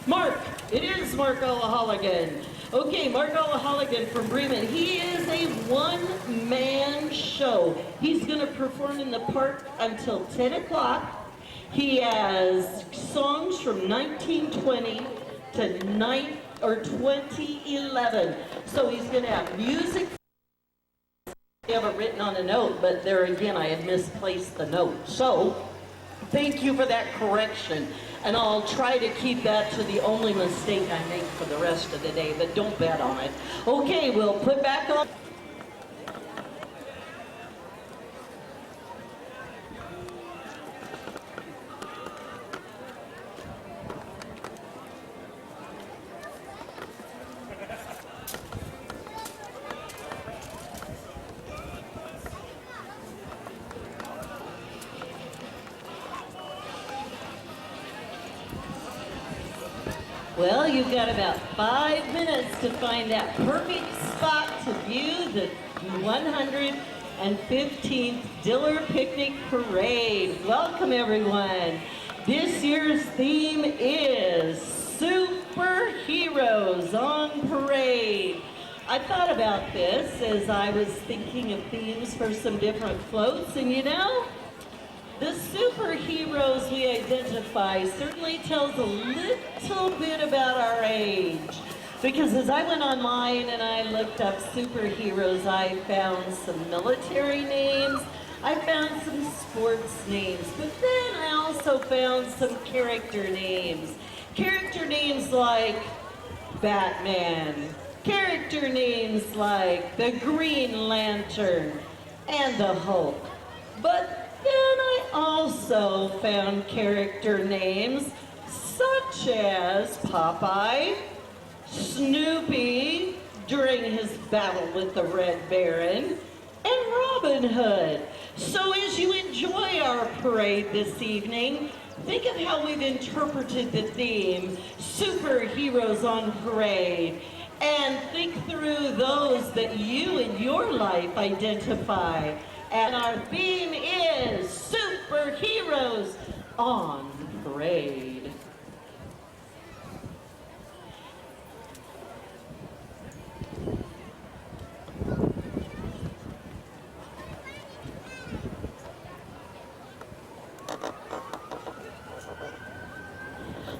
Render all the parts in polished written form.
Mark, it is Mark Olaholligan. Okay, Mark Olaholligan from Bremen. He is a one-man show. He's going to perform in the park until 10 o'clock. He has songs from 1920 to 2011. So he's going to have music. I have it written on a note, but there again, I had misplaced the note. So, thank you for that correction. And I'll try to keep that to the only mistake I make for the rest of the day, but don't bet on it. Okay, we'll put back on. Well, you've got about 5 minutes to find that perfect spot to view the 115th Diller Picnic Parade. Welcome, everyone. This year's theme is Superheroes on Parade. I thought about this as I was thinking of themes for some different floats, and you know, the superheroes we identify certainly tells a little bit about our age. Because as I went online and I looked up superheroes, I found some military names, I found some sports names, but then I also found some character names. Character names like Batman, character names like the Green Lantern and the Hulk. But then I also found character names such as Popeye, Snoopy during his battle with the Red Baron, and Robin Hood. So as you enjoy our parade this evening, think of how we've interpreted the theme, Superheroes on Parade, and think through those that you in your life identify. And our theme is Superheroes on Parade.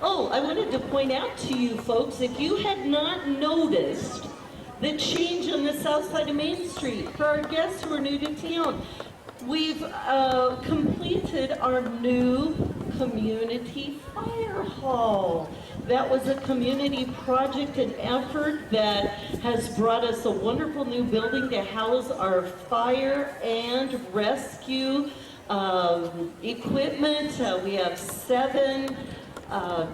Oh, I wanted to point out to you folks, if you had not noticed the change on the south side of Main Street, for our guests who are new to town, we've completed our new community fire hall. That was a community project and effort that has brought us a wonderful new building to house our fire and rescue equipment. We have 7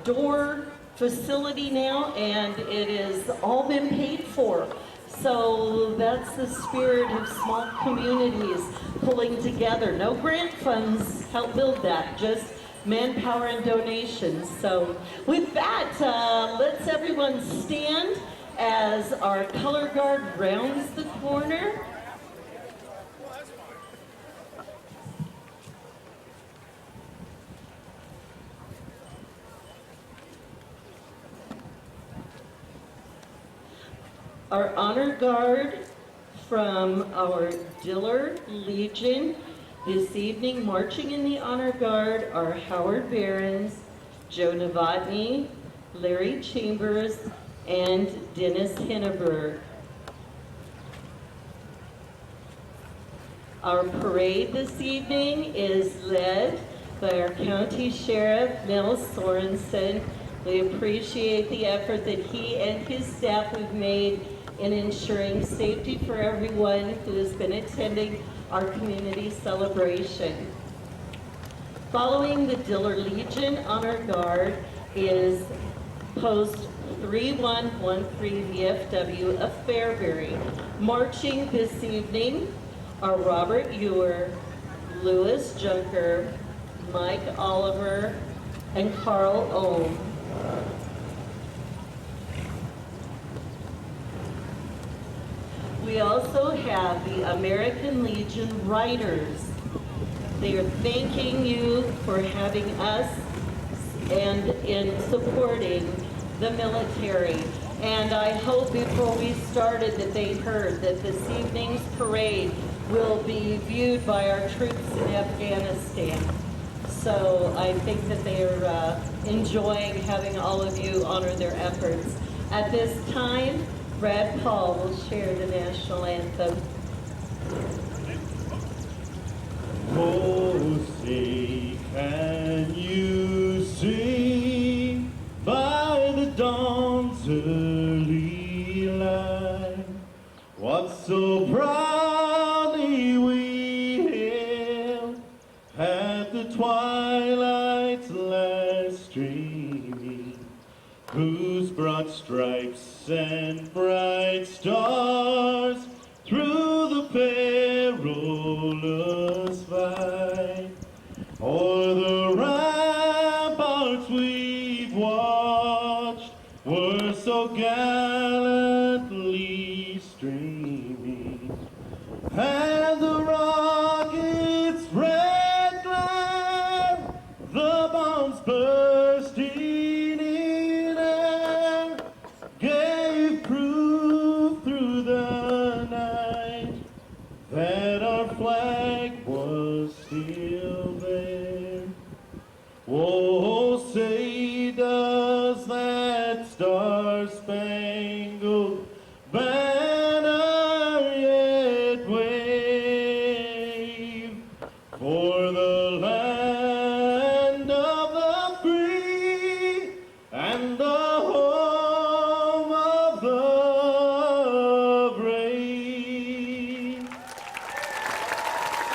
door facility now, and it has all been paid for. So that's the spirit of small communities pulling together. No grant funds help build that, just manpower and donations. So with that, let's everyone stand as our color guard rounds the corner. Our honor guard from our Diller Legion this evening, marching in the honor guard are Howard Behrens, Joe Novotny, Larry Chambers, and Dennis Hinneberg. Our parade this evening is led by our County Sheriff, Mel Sorensen. We appreciate the effort that he and his staff have made in ensuring safety for everyone who has been attending our community celebration. Following the Diller Legion Honor Guard is Post 3113 VFW of Fairbury. Marching this evening are Robert Ewer, Louis Junker, Mike Oliver, and Carl Ohm. We also have the American Legion Riders. They are thanking you for having us and in supporting the military. And I hope before we started that they heard that this evening's parade will be viewed by our troops in Afghanistan. So I think that they are enjoying having all of you honor their efforts. At this time, Brad Paul will share the national anthem. Oh, say, can you see by the dawn's early light what so proudly we hailed at the twilight's last streaming, whose broad stripes and bright stars through the perilous fight o'er the ramparts we've watched were so gallantly streaming, and the rocket's red glare, the bombs bursting in air, gave proof through the night that our flag was still there. Oh, say does that star-spangled banner yet wave for the land of the free and the home of the brave?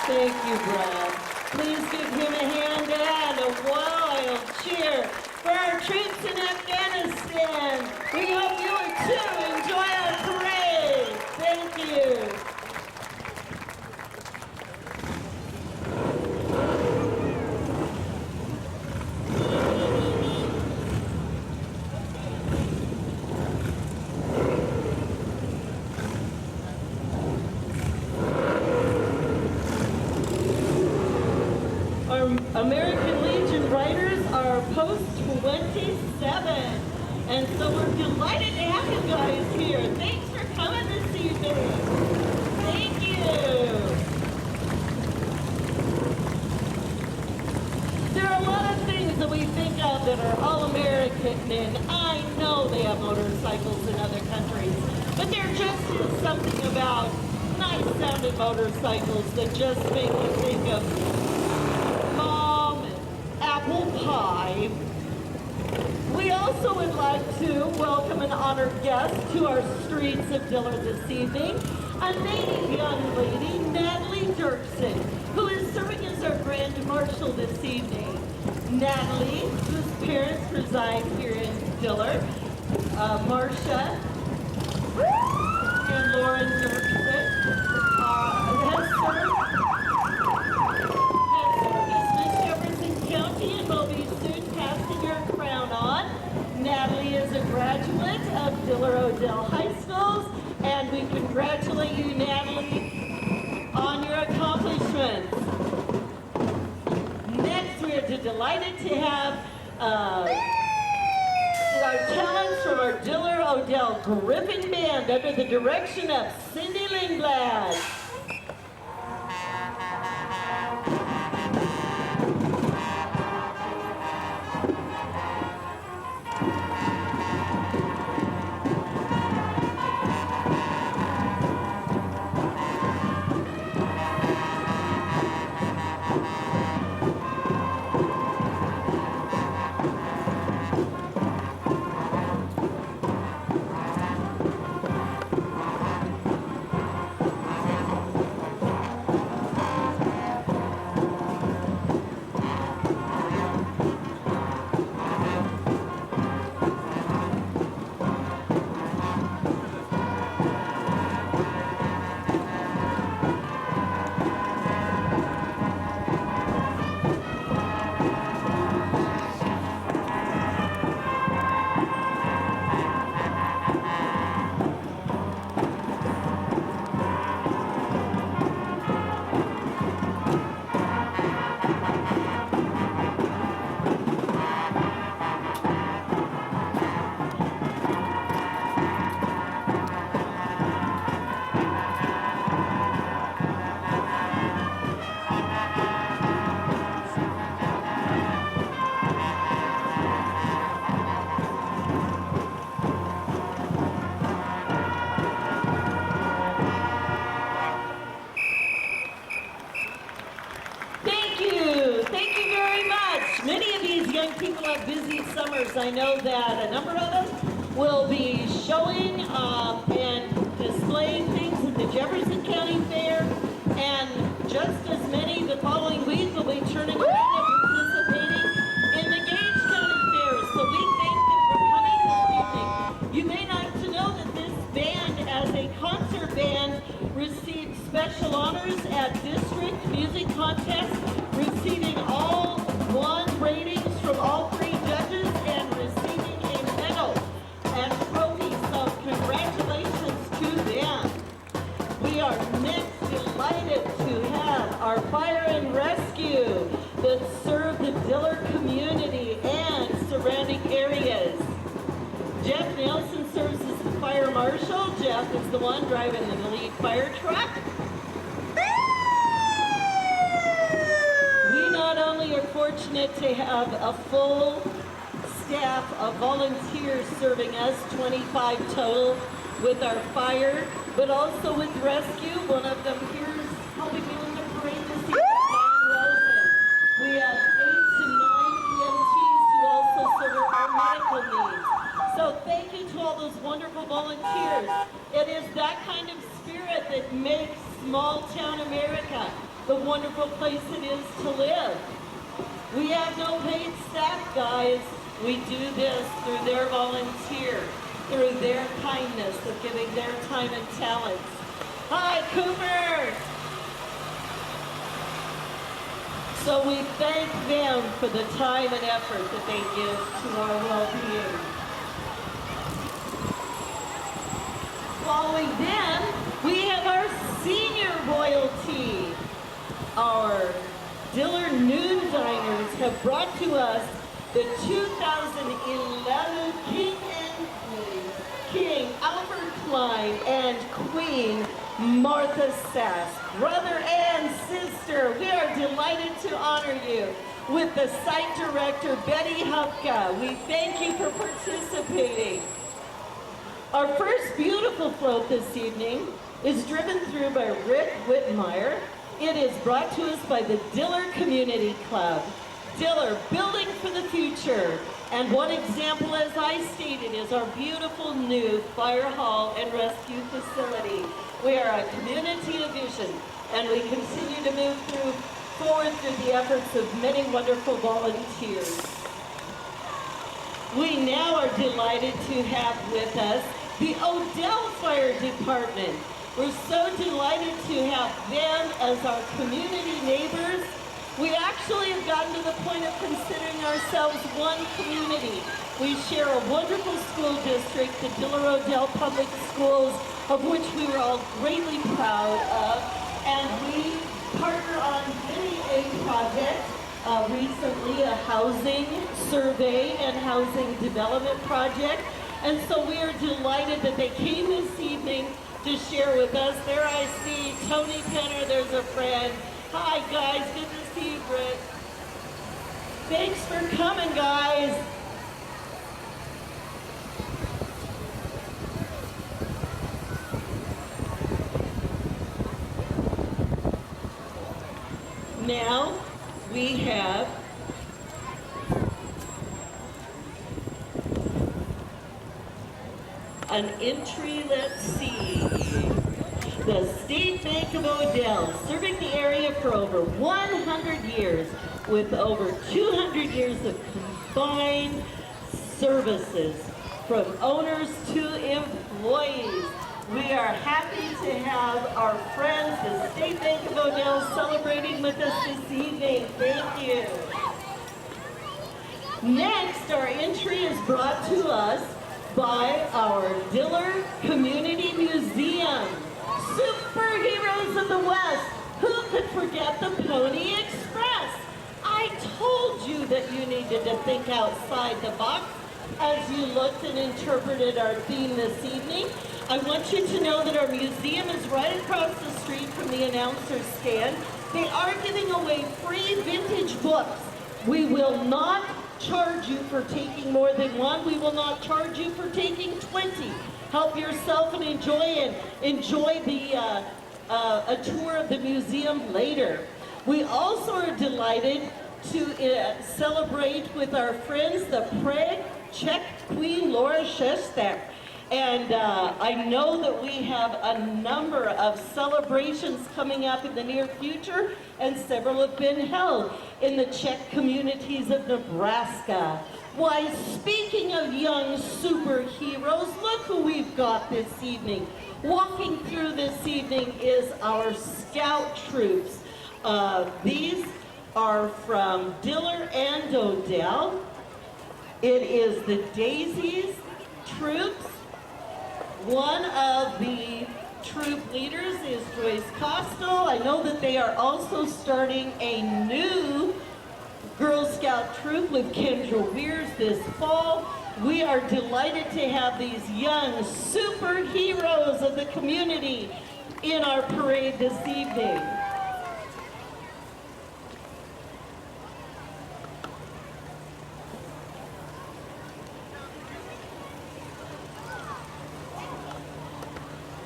Thank you, Brad. Please give him a hand and a wild cheer for our troops in Afghanistan. We hope you will too enjoy our parade. Thank you. Our American Legion Riders are post 27. And so we're delighted to have you guys here. Thanks for coming this evening. Thank you. There are a lot of things that we think of that are all American, and I know they have motorcycles in other countries, but there just is something about nice sounding motorcycles that just make you think of mom and apple pie. We also would like to welcome an honored guest to our streets of Diller this evening, a native young lady, Natalie Dirksen, who is serving as our Grand Marshal this evening. Natalie, whose parents reside here in Diller, Marcia and Lauren Dirksen, has served as Miss Jefferson County and will be soon passing her crown on. Natalie is a graduate of Diller Odell High Schools, and we congratulate you, Natalie, on your accomplishments. Next, we are delighted to have our talents from our Diller Odell Griffin Band under the direction of Cindy Lindblad. that a number of us will be showing and displaying things at the Jefferson County Fair, and just as many the following week will be turning around and participating in the Gage County Fair. So we thank them for coming this evening. You may like to know that this band, as a concert band, received special honors at district music contests, receiving all 1 ratings from all 3 judges and receiving a medal and trophy. So congratulations to them. We are next delighted to have our fire and rescue that serve the Diller community and surrounding areas. Jeff Nelson serves as the fire marshal. Jeff is the one driving the lead fire truck. We not only are fortunate to have a full staff of volunteers serving us, 25 total with our fire, but also with rescue. One of them here is helping me in the parade this evening, Diane Rosen. We have 8 to 9 EMTs who also serve our medical needs. So thank you to all those wonderful volunteers. It is that kind of spirit that makes small town America the wonderful place it is to live. We have no paid staff, guys. We do this through their volunteer, through their kindness of giving their time and talents. Hi, Cooper! So we thank them for the time and effort that they give to our well-being. Following them, we have our senior royalty. Our Diller Noon Diners have brought to us the 2011 King Albert Klein and Queen Martha Sass. Brother and sister, we are delighted to honor you with the site director, Betty Hupka. We thank you for participating. Our first beautiful float this evening is driven through by Rick Whitmire. It is brought to us by the Diller Community Club. Diller, building for the future. And one example, as I stated, is our beautiful new fire hall and rescue facility. We are a community of vision, and we continue to move forward through the efforts of many wonderful volunteers. We now are delighted to have with us the Odell Fire Department. We're so delighted to have them as our community neighbors. We actually have gotten to the point of considering ourselves one community. We share a wonderful school district, the Diller Odell Public Schools, of which we were all greatly proud of. And we partner on many a project. Recently, a housing survey and housing development project. And so we are delighted that they came this evening to share with us. There I see Tony Penner, there's a friend. Hi guys, good to see you, Britt. Thanks for coming, guys. Now we have an entry, let's see. The State Bank of Odell, serving the area for over 100 years with over 200 years of combined services from owners to employees. We are happy to have our friends, the State Bank of Odell, celebrating with us this evening. Thank you. Next, our entry is brought to us by our Diller Community Museum. Superheroes of the West, who could forget the Pony Express? I told you that you needed to think outside the box as you looked and interpreted our theme this evening. I want you to know that our museum is right across the street from the announcer's stand. They are giving away free vintage books. We will not charge you for taking more than one. We will not charge you for taking 20. Help yourself and enjoy a tour of the museum later. We also are delighted to celebrate with our friends, the Prague Czech Queen Laura Shestak. And I know that we have a number of celebrations coming up in the near future, and several have been held in the Czech communities of Nebraska. Why, speaking of young superheroes, look who we've got this evening. Walking through this evening is our scout troops. These are from Diller and Odell. It is the Daisies troops. One of the troop leaders is Joyce Costal. I know that they are also starting a new Girl Scout troop with Kendra Weirs this fall. We are delighted to have these young superheroes of the community in our parade this evening.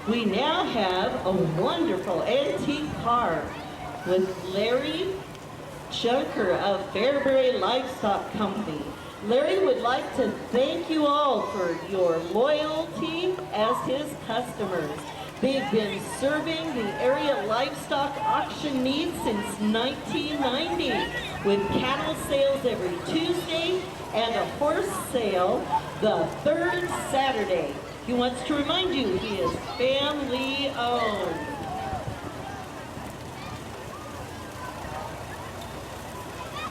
We now have a wonderful antique car with Larry Junker of Fairbury Livestock Company. Larry would like to thank you all for your loyalty as his customers. They've been serving the area livestock auction needs since 1990 with cattle sales every Tuesday and a horse sale the third Saturday. He wants to remind you he is family owned.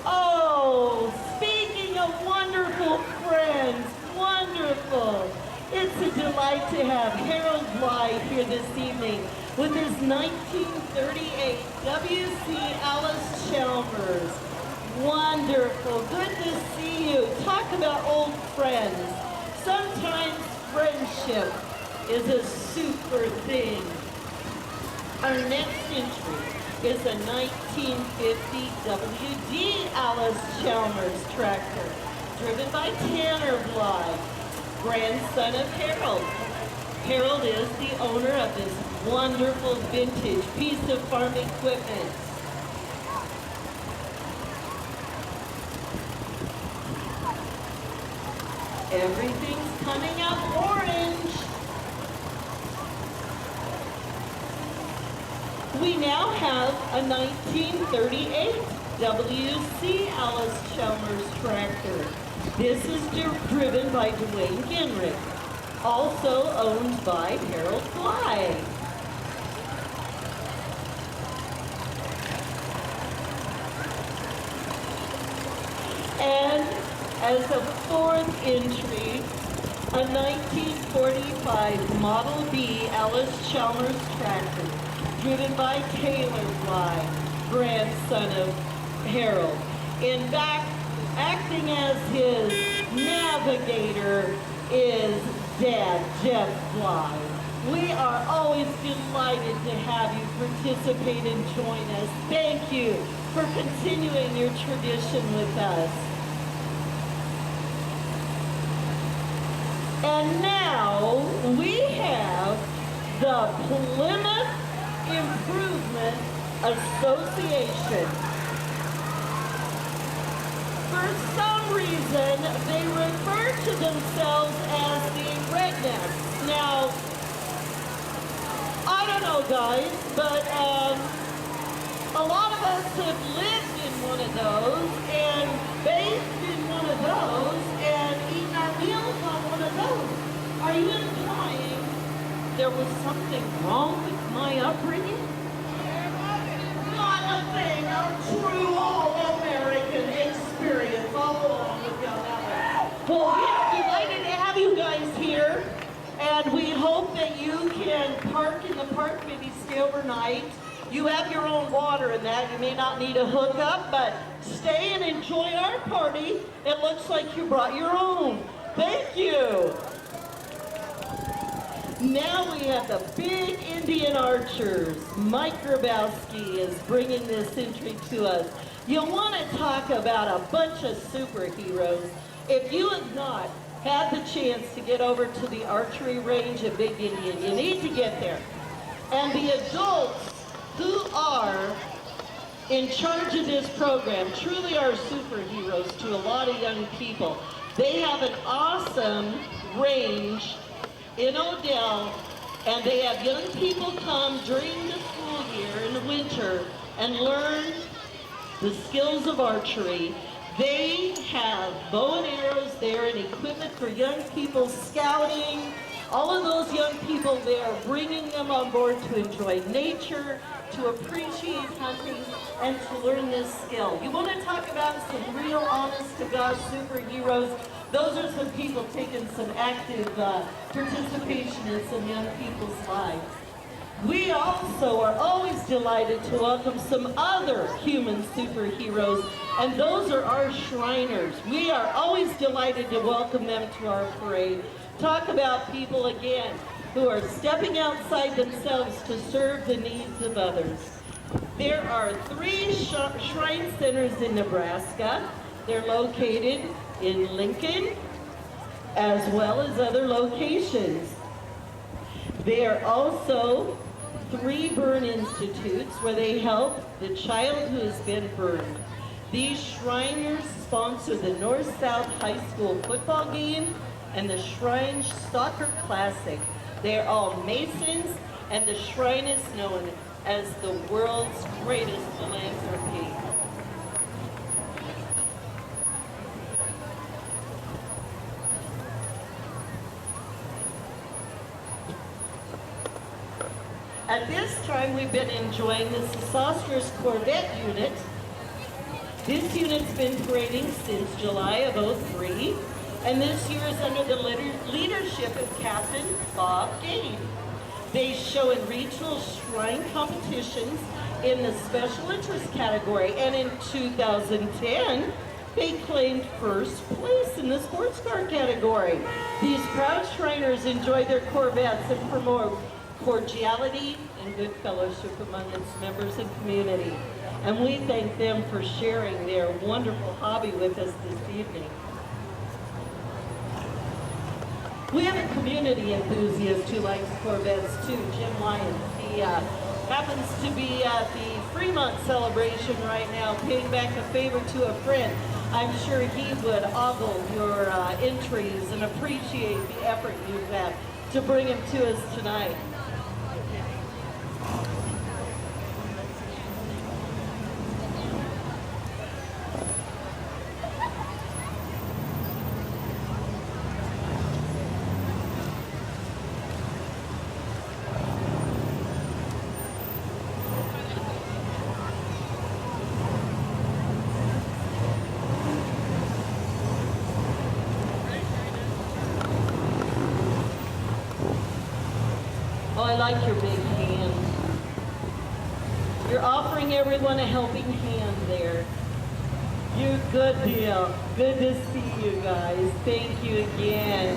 Oh, speaking of wonderful friends, wonderful. It's a delight to have Harold Bly here this evening with his 1938 W.C. Alice Chalmers. Wonderful, good to see you. Talk about old friends. Sometimes friendship is a super thing. Our next entry is a 1950 W.D. Alice Chalmers tractor, driven by Tanner Bly, grandson of Harold. Harold is the owner of this wonderful vintage piece of farm equipment. Everything's coming up orange. We now have a 1938 W.C. Alice Chalmers tractor. This is driven by Dwayne Genrick, also owned by Harold Bly. And as a fourth entry, a 1945 Model B Alice Chalmers tractor, driven by Taylor Bly, grandson of Harold. In fact, acting as his navigator is Dad, Jeff Bly. We are always delighted to have you participate and join us. Thank you for continuing your tradition with us. And now we have the Plymouth Improvement Association. For some reason, they refer to themselves as the Rednecks. Now, I don't know, guys, but a lot of us have lived in one of those and bathed in one of those and eaten our meals on one of those. Are you implying there was something wrong with my upbringing? Not a thing. Our true all-American experience all along with you on that one. Well, we are delighted to have you guys here, and we hope that you can park in the park, maybe stay overnight. You have your own water in that. You may not need a hookup, but stay and enjoy our party. It looks like you brought your own. Thank you. Now we have the big Indian archers. Mike Grabowski is bringing this entry to us. You want to talk about a bunch of superheroes. If you have not had the chance to get over to the archery range at Big Indian, you need to get there. And the adults who are in charge of this program truly are superheroes to a lot of young people. They have an awesome range in Odell, and they have young people come during the school year in the winter and learn the skills of archery. They have bow and arrows there and equipment for young people, scouting. All of those young people there, bringing them on board to enjoy nature, to appreciate hunting, and to learn this skill. You want to talk about some real honest-to-God superheroes? Those are some people taking some active participation in some young people's lives. We also are always delighted to welcome some other human superheroes, and those are our Shriners. We are always delighted to welcome them to our parade. Talk about people, again, who are stepping outside themselves to serve the needs of others. There are 3 shrine centers in Nebraska. They're located in Lincoln, as well as other locations. There are also 3 burn institutes where they help the child who has been burned. These Shriners sponsor the North-South High School football game and the Shrine Soccer Classic. They're all Masons, and the Shrine is known as the world's greatest philanthropy. At this time, we've been enjoying the Sosostris Corvette unit. This unit's been parading since July of '03, and this year is under the leadership of Captain Bob Gane. They show in regional shrine competitions in the special interest category, and in 2010, they claimed first place in the sports car category. These proud Shriners enjoy their Corvettes and promote cordiality and good fellowship among its members and community. And we thank them for sharing their wonderful hobby with us this evening. We have a community enthusiast who likes Corvettes too, Jim Lyons. He happens to be at the Fremont celebration right now, paying back a favor to a friend. I'm sure he would ogle your entries and appreciate the effort you've had to bring him to us tonight. Oh, I like your big hand. You're offering everyone a helping hand there. You good deal. Good to see you guys. Thank you again.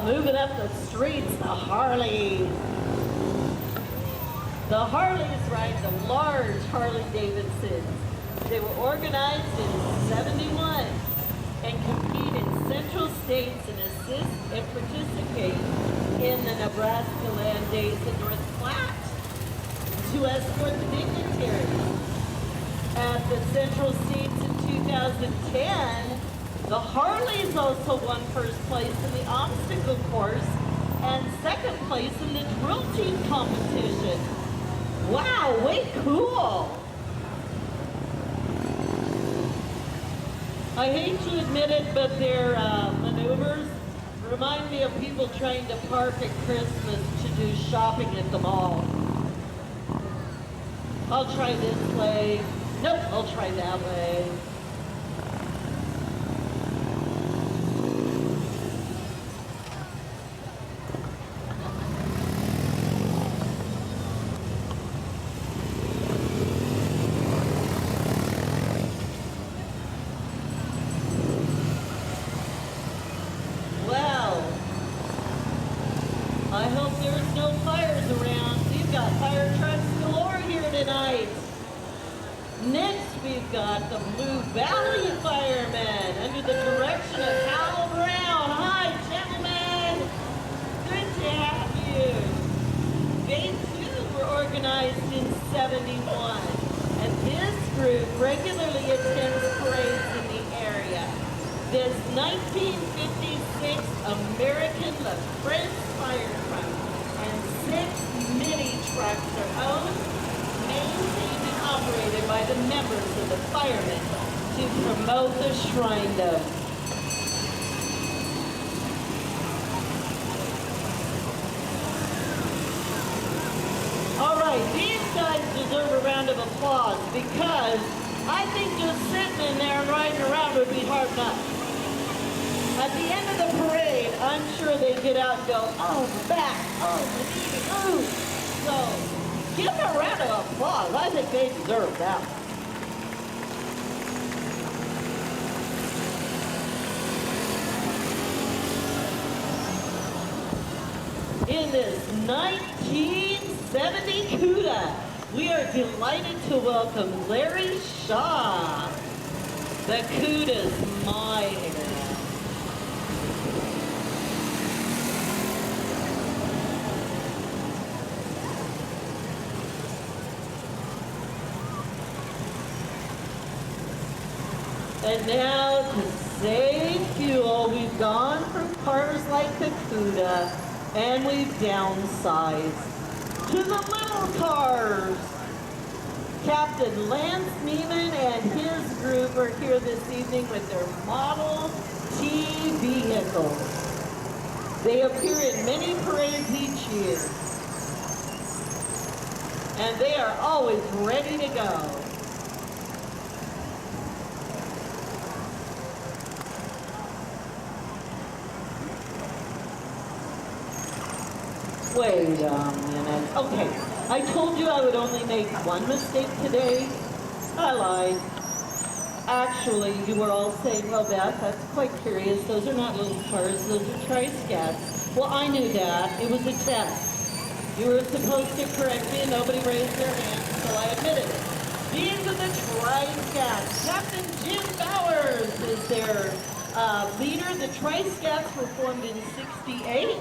Moving up the streets, the Harley. The Harleys ride the large Harley Davidsons. They were organized in '71 and compete in Central States and assist and participate in the Nebraska Land Days in North Platte to escort the dignitaries. At the Central States in 2010, the Harleys also won first place in the obstacle course and second place in the drill team competition. Wow, way cool! I hate to admit it, but their maneuvers remind me of people trying to park at Christmas to do shopping at the mall. I'll try this way. Nope, I'll try that way. I hope there's no fires around. We've got fire trucks galore here tonight. Next, we've got the Blue Valley Firemen under the direction of Hal Brown. Hi, gentlemen. Good to have you. They, too, were organized in '71. And this group regularly attends parades in the area. 1956 American LaFrance fire truck and 6 mini trucks are owned, maintained, and operated by the members of the firemen to promote the shrine dome. All right, these guys deserve a round of applause because I think just sitting in there and riding around would be hard enough. At the end of the parade, I'm sure they get out and go, oh, the back, oh, the knee, ooh. So give them a round of applause. I think they deserve that. In this 1970 CUDA, we are delighted to welcome Larry Shaw. The CUDA's my era. And now to save fuel, we've gone from cars like the CUDA and we've downsized to the little cars. Captain Lance Neiman and his group are here this evening with their Model T vehicles. They appear in many parades each year, and they are always ready to go. Wait a minute. Okay, I told you I would only make one mistake today. I lied. Actually, you were all saying, well, Beth, that's quite curious. Those are not little cars, those are tri-scats. Well, I knew that. It was a test. You were supposed to correct me and nobody raised their hand, so I admitted it. These are the tri-scats. Captain Jim Bowers is their leader. The tri-scats were formed in '68.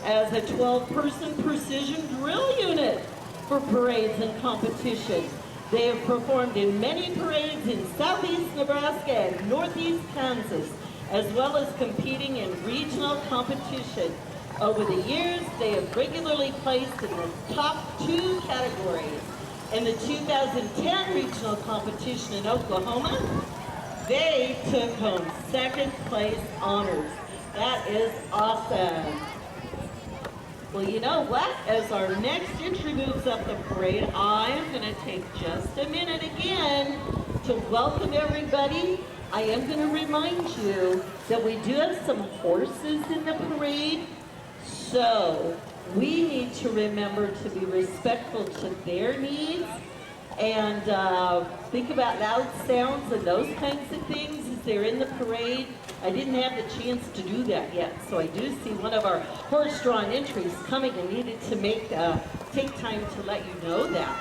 As a 12-person precision drill unit for parades and competition. They have performed in many parades in southeast Nebraska and northeast Kansas, as well as competing in regional competition. Over the years, they have regularly placed in the top 2 categories. In the 2010 regional competition in Oklahoma, they took home 2nd place honors. That is awesome. Well, you know what? As our next entry moves up the parade, I am going to take just a minute again to welcome everybody. I am going to remind you that we do have some horses in the parade, so we need to remember to be respectful to their needs and think about loud sounds and those kinds of things as they're in the parade. I didn't have the chance to do that yet, so I do see one of our horse-drawn entries coming and needed to take time to let you know that.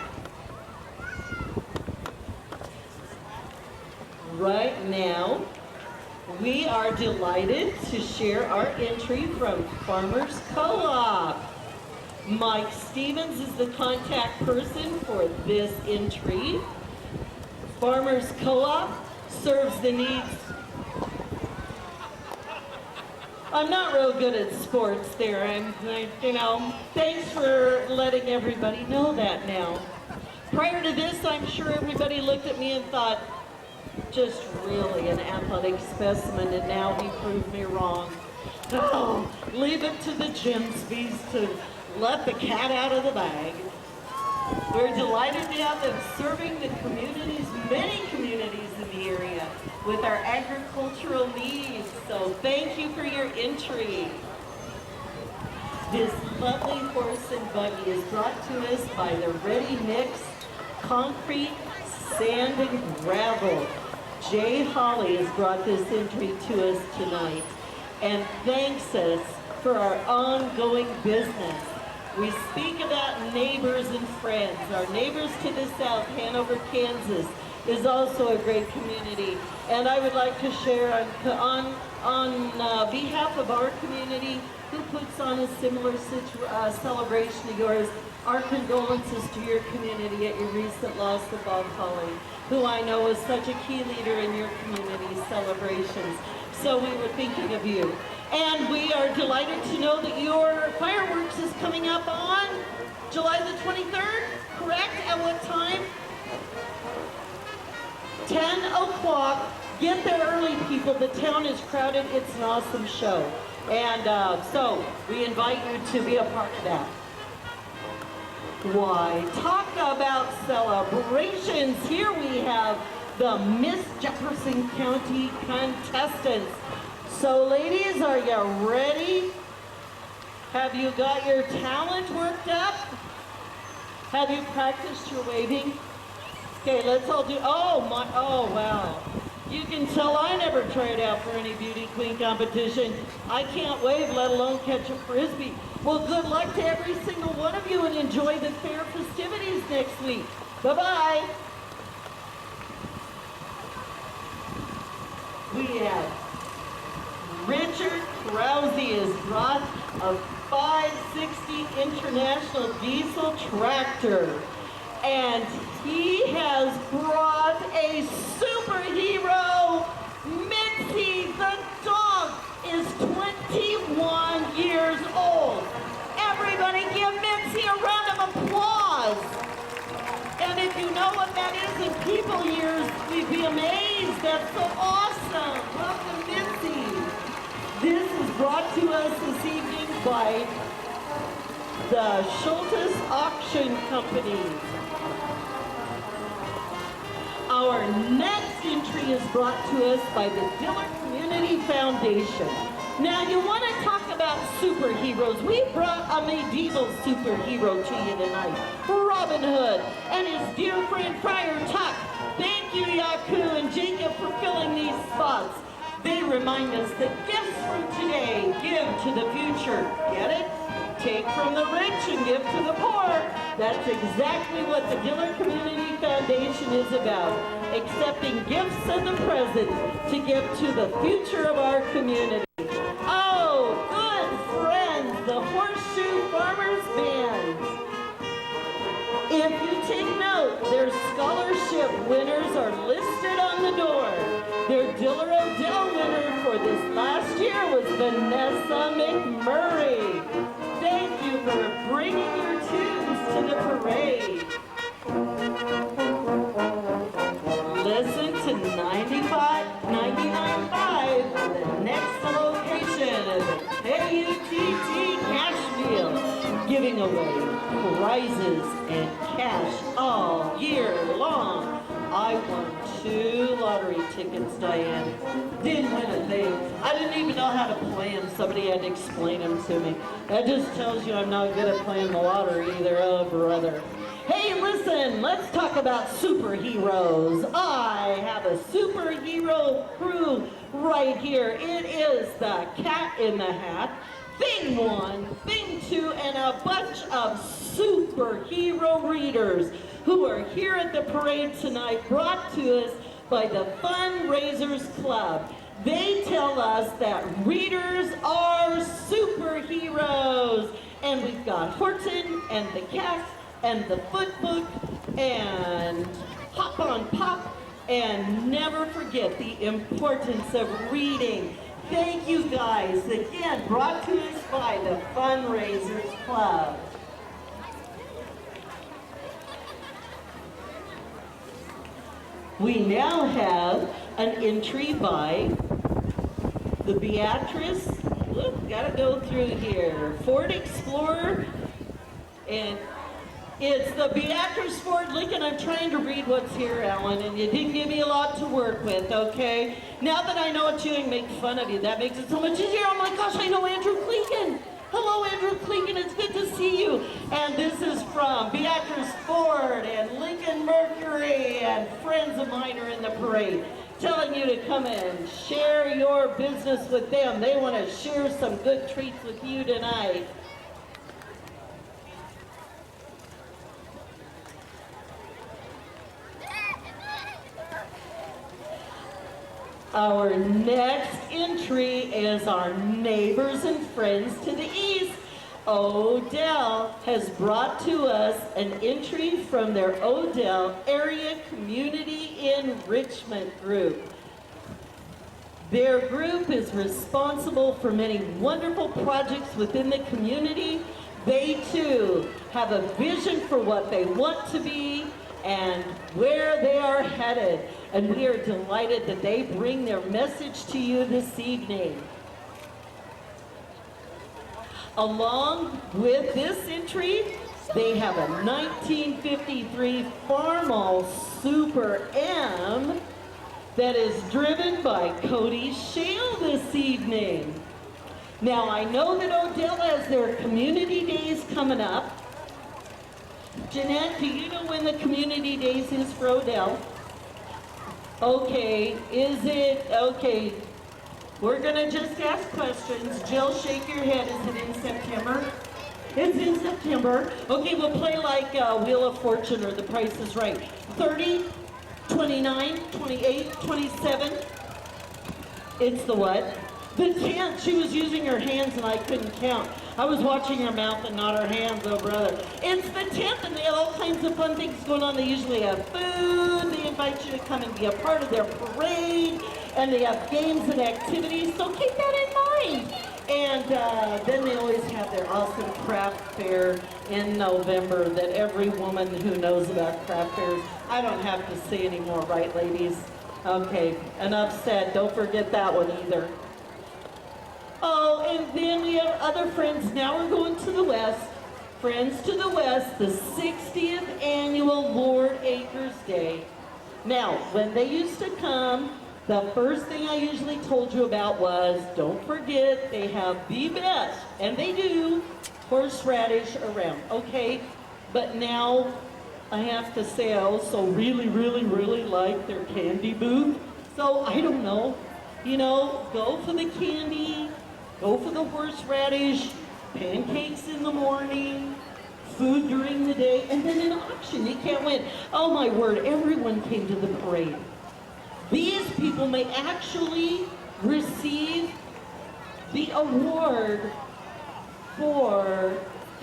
Right now, we are delighted to share our entry from Farmers Co-op. Mike Stevens is the contact person for this entry. Farmers Co-op serves the needs. I'm not real good at sports there. Thanks for letting everybody know that now. Prior to this, I'm sure everybody looked at me and thought, just really an athletic specimen, and now he proved me wrong. Oh, leave it to the Gimsbys to let the cat out of the bag. We're delighted to have them serving the communities, many communities in the area, with our agricultural needs. So thank you for your entry. This lovely horse and buggy is brought to us by the Ready Mix Concrete, Sand, and Gravel. Jay Holly has brought this entry to us tonight and thanks us for our ongoing business. We speak about neighbors and friends. Our neighbors to the south, Hanover, Kansas, is also a great community. And I would like to share on behalf of our community, who puts on a similar celebration to yours, our condolences to your community at your recent loss of Bob Holly, who I know is such a key leader in your community celebrations. So we were thinking of you. And we are delighted to know that your fireworks is coming up on July the 23rd, correct? At what time? 10 o'clock. Get there early, people. The town is crowded. It's an awesome show. And so we invite you to be a part of that. Why, talk about celebrations. Here we have the Miss Jefferson County contestants. So ladies, are you ready? Have you got your talent worked up? Have you practiced your waving? Okay, let's all do, oh wow. You can tell I never tried out for any beauty queen competition. I can't wave, let alone catch a frisbee. Well, good luck to every single one of you and enjoy the fair festivities next week. Bye-bye. We have Richard Krause has brought a 560 International Diesel tractor. And he has brought a superhero. Mitzi the dog is 21 years old. Everybody give Mitzi a round of applause. And if you know what that is in people years, we'd be amazed. That's so awesome. Welcome, Mitzi. This is brought to us this evening by the Schultes Auction Company. Our next entry is brought to us by the Diller Community Foundation. Now, you want to talk about superheroes. We brought a medieval superhero to you tonight, Robin Hood, and his dear friend Friar Tuck. Thank you, Yaku and Jacob, for filling these spots. They remind us that gifts from today give to the future. Get it? Take from the rich and give to the poor. That's exactly what the Diller Community Foundation is about. Accepting gifts of the present to give to the future of our community. Oh, good friends, the Horseshoe Farmers Band. If you take note, their scholarship winners are listed on the door. Their Diller O'Dell winner for this last year was Vanessa McMurray. Thank you for bringing your tunes to the parade. Listen to 99.5, the next location is KUTT Cashville, giving away prizes and cash all year long. I won 2 lottery tickets, Diane. Didn't win a thing. I didn't even know how to play them. Somebody had to explain them to me. That just tells you I'm not good at playing the lottery either. Oh, brother. Hey, listen, let's talk about superheroes. I have a superhero crew right here. It is the Cat in the Hat, Thing 1, Thing 2, and a bunch of superhero readers who are here at the parade tonight, brought to us by the Fundraisers Club. They tell us that readers are superheroes. And we've got Horton and the Cat and the Foot Book and Hop on Pop, and never forget the importance of reading. Thank you guys. Again, brought to us by the Fundraisers Club. We now have an entry by the Beatrice, gotta go through here, Ford Explorer, and it's the Beatrice Ford Lincoln. I'm trying to read what's here, Alan, and you didn't give me a lot to work with, okay? Now that I know it's you and make fun of you, that makes it so much easier. Oh my gosh, I know Andrew Clegan. Hello, Andrew Clegan, it's good to see you. And this is from Beatrice Ford and Lincoln Mercury, and friends of mine are in the parade, telling you to come and share your business with them. They want to share some good treats with you tonight. Our next entry is our neighbors and friends to the east. Odell has brought to us an entry from their Odell Area Community Enrichment Group. Their group is responsible for many wonderful projects within the community. They too have a vision for what they want to be and where they are headed. And we are delighted that they bring their message to you this evening. Along with this entry, they have a 1953 Farmall Super M that is driven by Cody Shale this evening. Now, I know that Odell has their community days coming up. Jeanette, do you know when the community days is for Odell? Okay, is it, okay, we're gonna just ask questions. Jill, shake your head, is it in September? It's in September. Okay, we'll play like Wheel of Fortune or The Price is Right. 30, 29, 28, 27. It's the what? The 10th. She was using her hands and I couldn't count. I was watching her mouth and not her hands, oh brother. It's the 10th and they have all kinds of fun things going on. They usually have food. They invite you to come and be a part of their parade. And they have games and activities, so keep that in mind. And then they always have their awesome craft fair in November that every woman who knows about craft fairs, I don't have to say anymore, right ladies? Okay, enough said, don't forget that one either. Oh, and then we have other friends. Now we're going to the west. Friends to the West, the 60th annual Lord Acres Day. Now, when they used to come, the first thing I usually told you about was, don't forget, they have the best, and they do, horseradish around, okay? But now, I have to say I also really, really, really like their candy booth. So, I don't know, you know, go for the candy, go for the horseradish, pancakes in the morning, food during the day, and then an auction, you can't win. Oh my word, everyone came to the parade. These people may actually receive the award for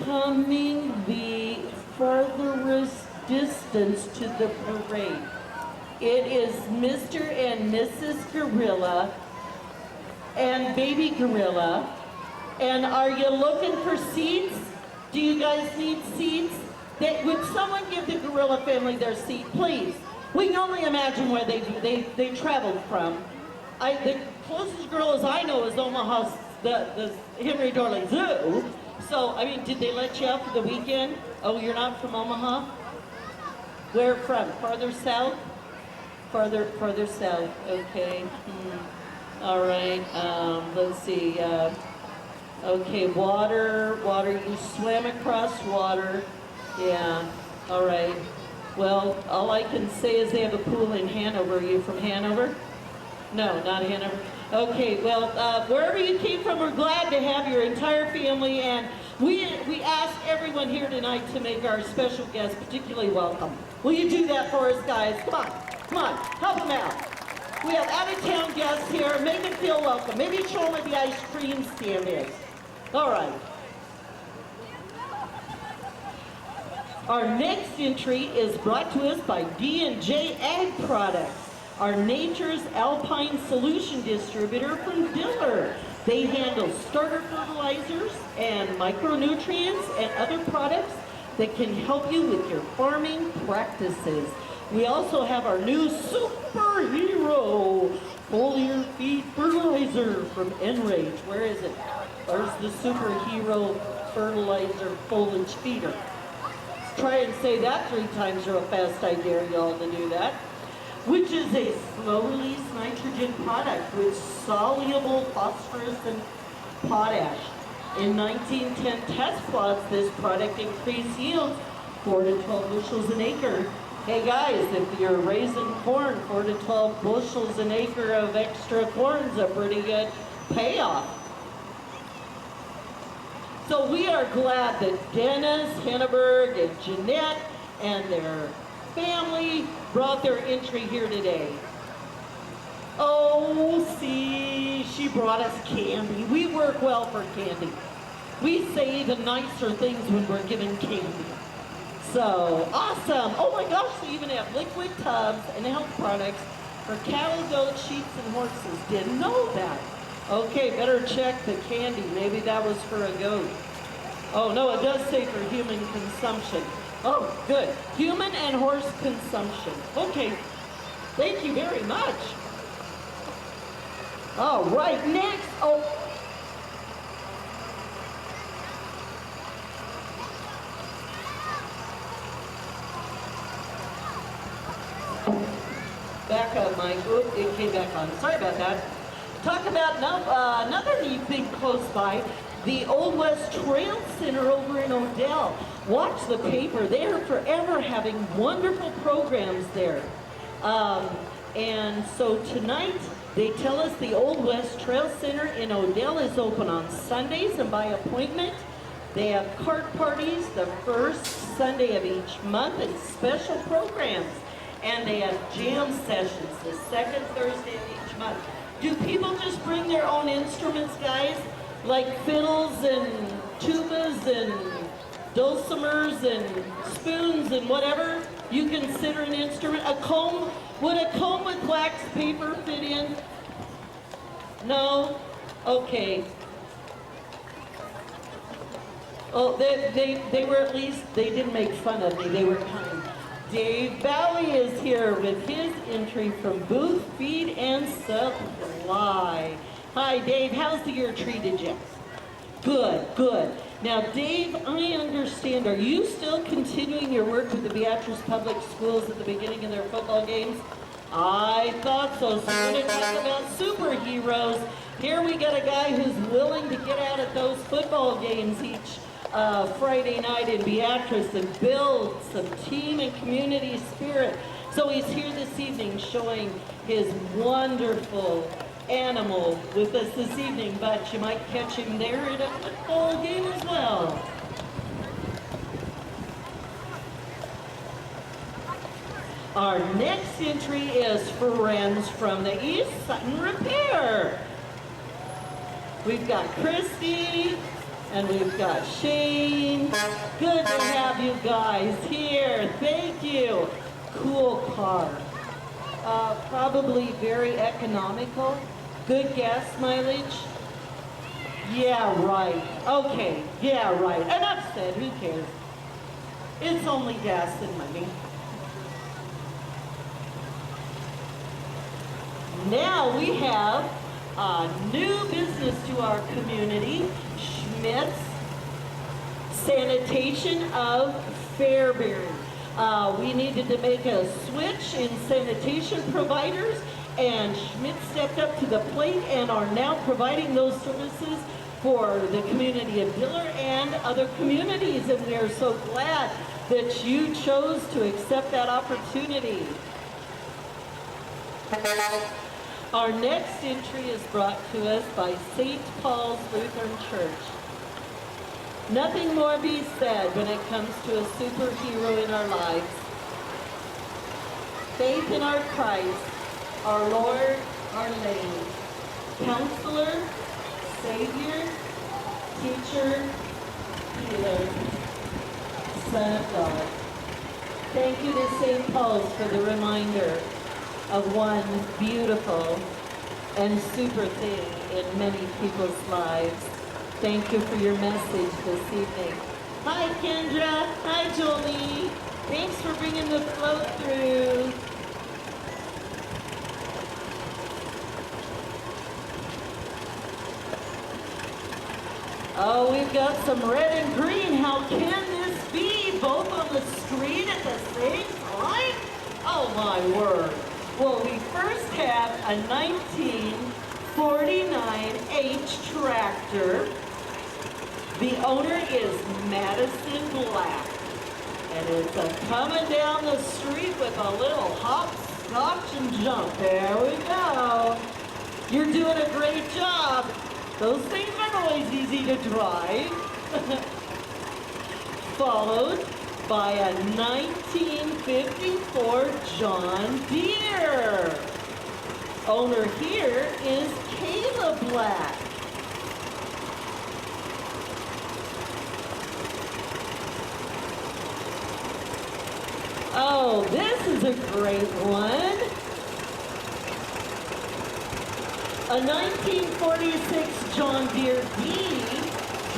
coming the furthest distance to the parade. It is Mr. and Mrs. Gorilla and Baby Gorilla. And are you looking for seats? Do you guys need seats? Would someone give the Gorilla family their seat, please? We can only imagine where they traveled from. The closest gorillas I know is Omaha, the Henry Dorley Zoo. So, I mean, did they let you out for the weekend? Oh, you're not from Omaha? Where from? Farther south? Farther south, okay. All right, let's see. Okay, water, you swam across water. Yeah, all right. Well, all I can say is they have a pool in Hanover. Are you from Hanover? No, not Hanover. Okay, well, wherever you came from, we're glad to have your entire family, and we ask everyone here tonight to make our special guests particularly welcome. Will you do that for us, guys? Come on, help them out. We have out-of-town guests here. Make them feel welcome. Maybe show them where the ice cream stand is. All right. Our next entry is brought to us by D&J Ag Products, our Nature's Alpine Solution distributor from Diller. They handle starter fertilizers and micronutrients and other products that can help you with your farming practices. We also have our new superhero foliar feed fertilizer from Enrage. Where is it? Where's the superhero fertilizer foliage feeder? Try and say that 3 times real fast, I dare y'all to do that. Which is a slow-release nitrogen product with soluble phosphorus and potash. In 1910 test plots, this product increased yields 4 to 12 bushels an acre. Hey guys, if you're raising corn, 4 to 12 bushels an acre of extra corn's a pretty good payoff. So we are glad that Dennis, Henneberg, and Jeanette and their family brought their entry here today. Oh, see, she brought us candy. We work well for candy. We say even nicer things when we're given candy. So, awesome. Oh my gosh, they even have liquid tubs and health products For cattle, goats, sheep, and horses. Didn't know that. Okay, better check the candy. Maybe that was for a goat. Oh, no, it does say for human consumption. Oh, good. Human and horse consumption. Okay, thank you very much. All right, next. Oh. Back up, Mike. Oop, it came back on. Sorry about that. Talk about another neat thing close by, the Old West Trail Center over in Odell. Watch the paper. They are forever having wonderful programs there. And so tonight, they tell us the Old West Trail Center in Odell is open on Sundays and by appointment. They have cart parties the first Sunday of each month and special programs. And they have jam sessions the second Thursday of each month. Do people just bring their own instruments, guys? Like fiddles and tubas and dulcimers and spoons and whatever you consider an instrument? A comb? Would a comb with wax paper fit in? No? Okay. Oh, they were at least, they didn't make fun of me. They were kind. Dave Bowie is here with his entry from Booth Feed and Supply. Hi, Dave. How's the year treated you? Good, good. Now, Dave, I understand, are you still continuing your work with the Beatrice Public Schools at the beginning of their football games? I thought so. So we're going to talk about superheroes. Here we got a guy who's willing to get out at those football games each Friday night in Beatrice and build some team and community spirit. So he's here this evening showing his wonderful animal with us this evening, but you might catch him there at a football game as well. Our next entry is friends from the East Sutton Repair. We've got Christy, and we've got Shane. Good to have you guys here. Thank you. Cool car. Probably very economical. Good gas mileage. Yeah, right. Okay, yeah, right. Enough said, who cares? It's only gas and money. Now we have a new business to our community. Schmidt's Sanitation of Fairbury. We needed to make a switch in sanitation providers, and Schmidt stepped up to the plate and are now providing those services for the community of Diller and other communities, and we are so glad that you chose to accept that opportunity. Our next entry is brought to us by St. Paul's Lutheran Church. Nothing more be said when it comes to a superhero in our lives. Faith in our Christ, our Lord, our Lady, Counselor, Savior, Teacher, Healer, Son of God. Thank you to St. Paul's for the reminder of one beautiful and super thing in many people's lives. Thank you for your message this evening. Hi, Kendra. Hi, Jolie. Thanks for bringing the float through. Oh, we've got some red and green. How can this be? Both on the street at the same time? Oh, my word. Well, we first have a 1949 H tractor. The owner is Madison Black. And it's coming down the street with a little hop, scotch, and jump. There we go. You're doing a great job. Those things aren't always easy to drive. Followed by a 1954 John Deere. Owner here is Kayla Black. Oh, this is a great one. A 1946 John Deere D,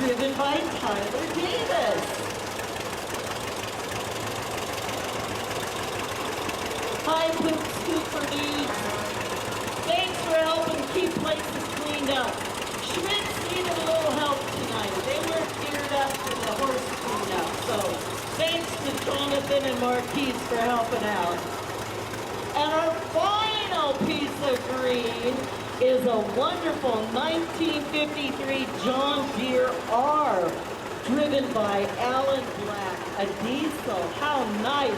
driven by Tyler Davis. Hi, Poop Scooper dudes. Thanks for helping keep places cleaned up. Schmidt's needed a little help tonight. They weren't geared up for the horse cleanup, so thanks to Jonathan and Marquise for helping out. And our final piece of green is a wonderful 1953 John Deere R, driven by Alan Black, a diesel. How nice,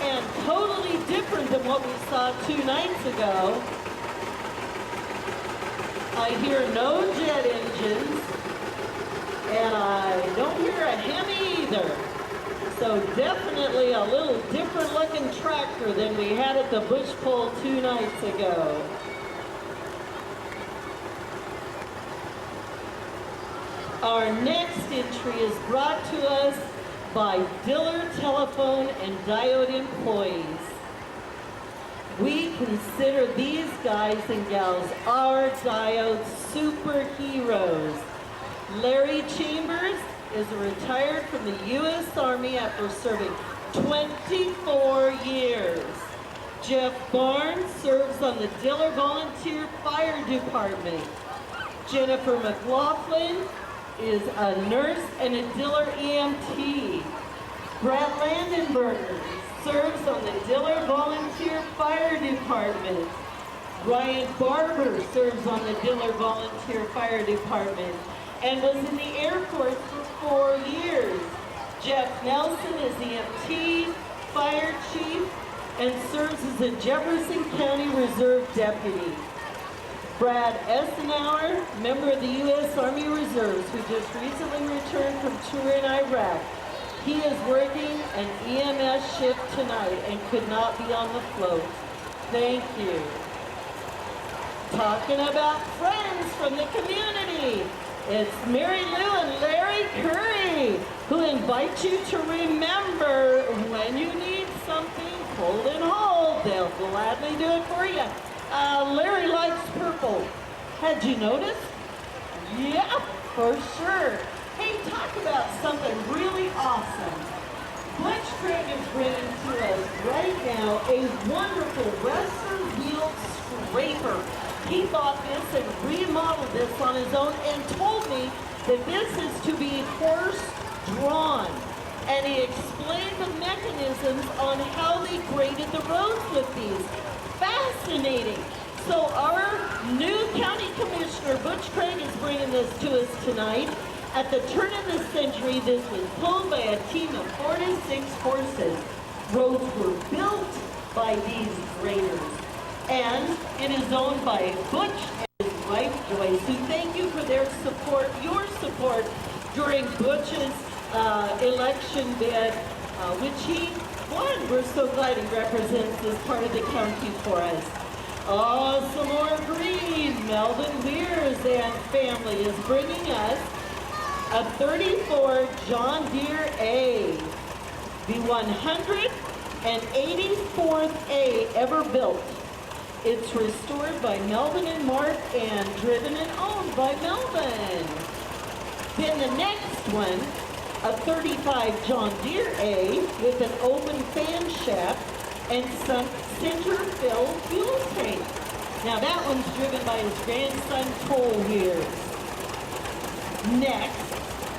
and totally different than what we saw 2 nights ago. I hear no jet engines, and I don't hear a Hemi either. So definitely a little different looking tractor than we had at the Bush Pull 2 nights ago. Our next entry is brought to us by Diller Telephone and Diode employees. We consider these guys and gals our Diode superheroes. Larry Chambers is retired from the U.S. Army after serving 24 years. Jeff Barnes serves on the Diller Volunteer Fire Department. Jennifer McLaughlin is a nurse and a Diller EMT. Brad Landenberger serves on the Diller Volunteer Fire Department. Ryan Barber serves on the Diller Volunteer Fire Department and was in the Air Force for 4 years. Jeff Nelson is EMT, Fire Chief, and serves as a Jefferson County Reserve Deputy. Brad Essenauer, member of the U.S. Army Reserves, who just recently returned from tour in Iraq. He is working an EMS shift tonight and could not be on the float. Thank you. Talking about friends from the community, it's Mary Lou and Larry Curry, who invite you to remember when you need something pulled and hauled, they'll gladly do it for you. Larry likes purple. Had you noticed? Yeah, for sure. Hey, talk about something really awesome. Butch Craig is bringing to us right now a wonderful Western wheel scraper. He bought this and remodeled this on his own and told me that this is to be horse drawn. And he explained the mechanisms on how they graded the roads with these. Fascinating. So our new county commissioner, Butch Craig, is bringing this to us tonight. At the turn of the century, this was pulled by a team of 4 to 6 horses. Roads were built by these graders. And it is owned by Butch and his wife, Joyce, who thank you for their support, your support, during Butch's election bid, which he won. We're so glad he represents this part of the county for us. Oh, some more green. Melvin Weers and family is bringing us a 34 John Deere A, the 184th A ever built. It's restored by Melvin and Mark and driven and owned by Melvin. Then the next one, a 35 John Deere A with an open fan shaft and some center fill fuel tank. Now that one's driven by his grandson Cole here. Next,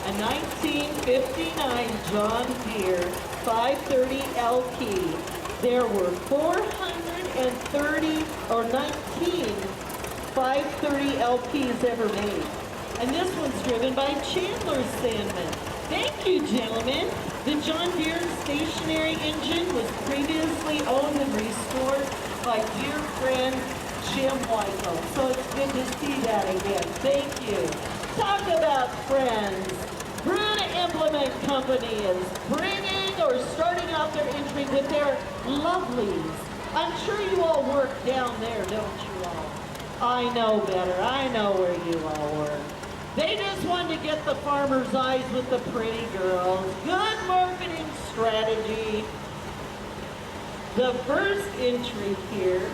a 1959 John Deere 530 LP. There were 430 or 19 530 LPs ever made. And this one's driven by Chandler Sandman. Thank you, gentlemen. The John Deere stationary engine was previously owned and restored by dear friend Jim Weigel. So it's good to see that again. Thank you. Talk about friends. Bruna Implement Company is bringing or starting out their entry with their lovelies. I'm sure you all work down there, don't you all? I know better. I know where you all work. They just wanted to get the farmer's eyes with the pretty girls. Good marketing strategy. The first entry here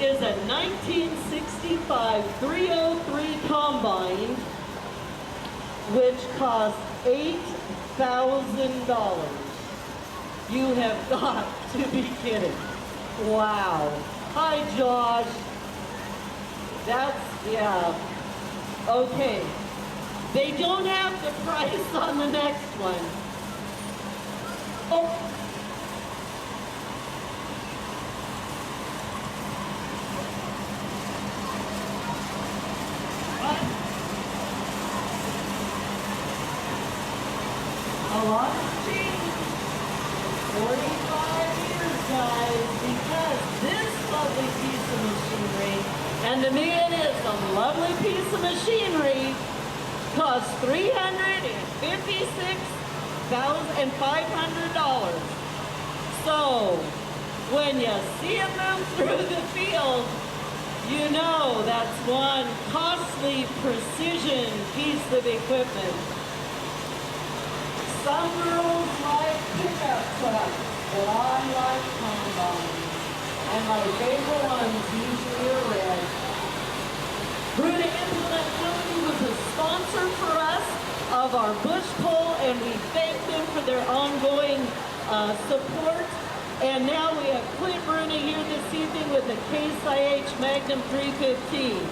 is a 1965 303 combine, which cost $8,000. You have got to be kidding. Wow. Hi, Josh. That's, yeah. Okay. They don't have the price on the next one. Oh. What? A lot has changed. 45 years, guys, because this lovely piece of machinery, and to me it is a lovely piece of machinery, costs $356,500. So, when you see it move through the field, you know that's one costly precision piece of equipment. Some girls like pickup trucks, but I like combines. And my favorite ones usually are red. Bruta Implement Company was a sponsor for us of our bush pull, and we thank them for their ongoing support. And now we have Clint Bruna here this evening with the Case IH Magnum 315.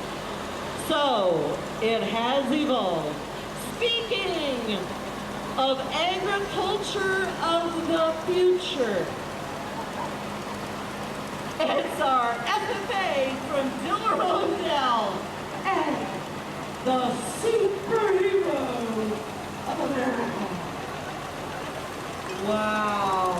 So, it has evolved. Speaking of agriculture of the future, it's our FFA from Diller Hotel and the superhero of America. Wow.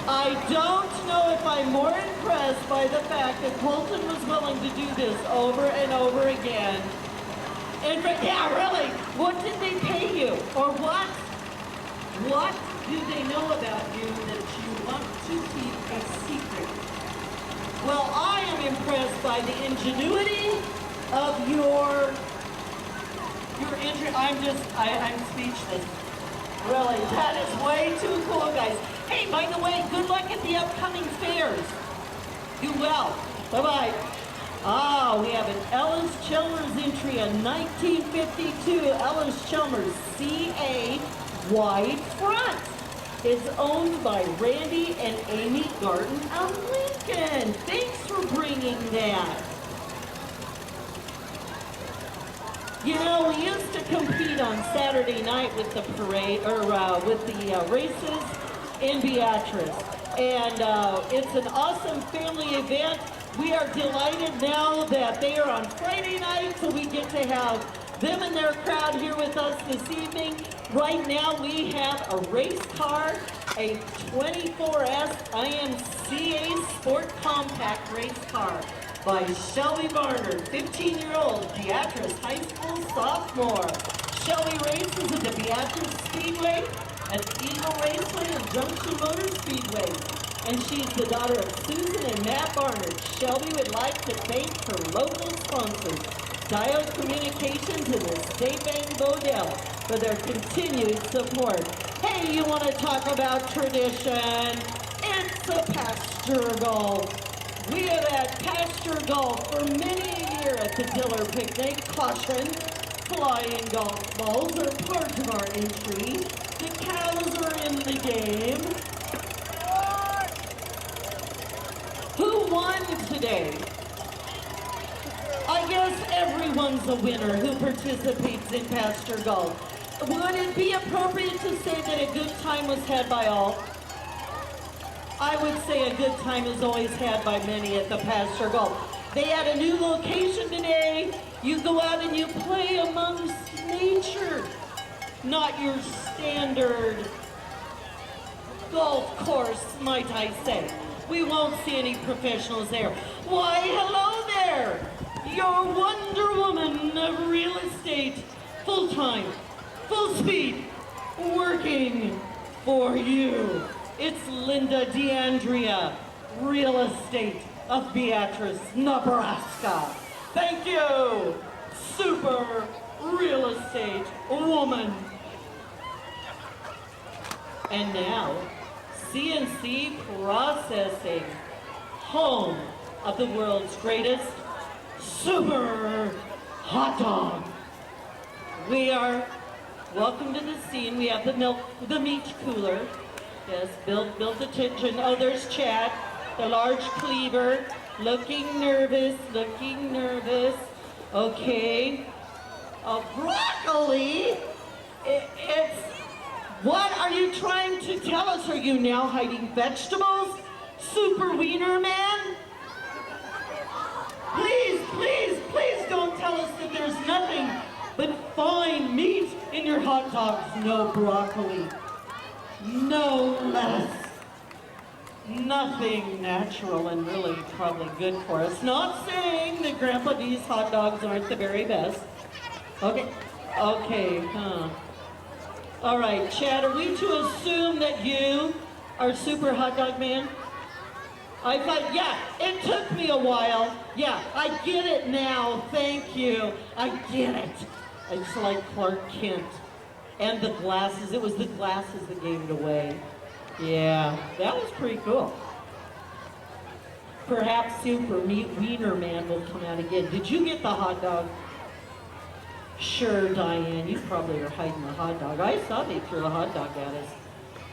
I don't know if I'm more impressed by the fact that Colton was willing to do this over and over again. And yeah, really, what did they pay you? Or what? What do they know about you that you want to keep a secret? Well, I am impressed by the ingenuity of your interest. I'm speechless. Really, that is way too cool, guys. Hey, by the way, good luck at the upcoming fairs. Do well. Bye-bye. Ah, we have an Ellis Chalmers entry, a 1952 Ellis Chalmers CA wide front. It's owned by Randy and Amy Garten of Lincoln. Thanks for bringing that. You know, we used to compete on Saturday night with the parade, or with the races in Beatrice. And it's an awesome family event. We are delighted now that they are on Friday night, so we get to have them and their crowd here with us this evening. Right now we have a race car, a 24S IMCA Sport Compact race car by Shelby Barnard, 15-year-old Beatrice High School sophomore. Shelby races at the Beatrice Speedway, at Eagle Raceway, and Junction Motor Speedway. And she's the daughter of Susan and Matt Barnard. Shelby would like to thank her local sponsors, Dial Communications and the State Bank Bodell, for their continued support. Hey, you want to talk about tradition? It's a pasture golf. We have had pasture golf for many a year at the Diller Picnic. Caution, flying golf balls are part of our entry. The cows are in the game. Who won today? I guess everyone's a winner who participates in pasture golf. Would it be appropriate to say that a good time was had by all? I would say a good time is always had by many at the pasture golf. They had a new location today. You go out and you play amongst nature, not your standard golf course, might I say. We won't see any professionals there. Why, hello there! Your Wonder Woman of real estate, full-time, full speed, working for you. It's Linda DeAndrea, real estate of Beatrice, Nebraska. Thank you, super real estate woman. And now, CNC processing. home of the world's greatest super hot dog. We are welcome to the scene. We have the meat cooler. Yes, build attention. Oh, there's Chad, the large cleaver, looking nervous, looking nervous. Okay. Broccoli? It's, what are you trying to tell us? Are you now hiding vegetables? Super Wiener Man? Please, please, please don't tell us that there's nothing but fine meat in your hot dogs. No broccoli, no lettuce, nothing natural and really probably good for us. Not saying that Grandpa D's hot dogs aren't the very best. Okay, All right, Chad, are we to assume that you are Super Hot Dog Man? I thought, yeah, it took me a while. Yeah, I get it now, thank you. I get it. It's like Clark Kent. And the glasses, it was the glasses that gave it away. Yeah, that was pretty cool. Perhaps Super Wiener Man will come out again. Did you get the hot dog? Sure, Diane, you probably are hiding the hot dog. I saw they threw a hot dog at us.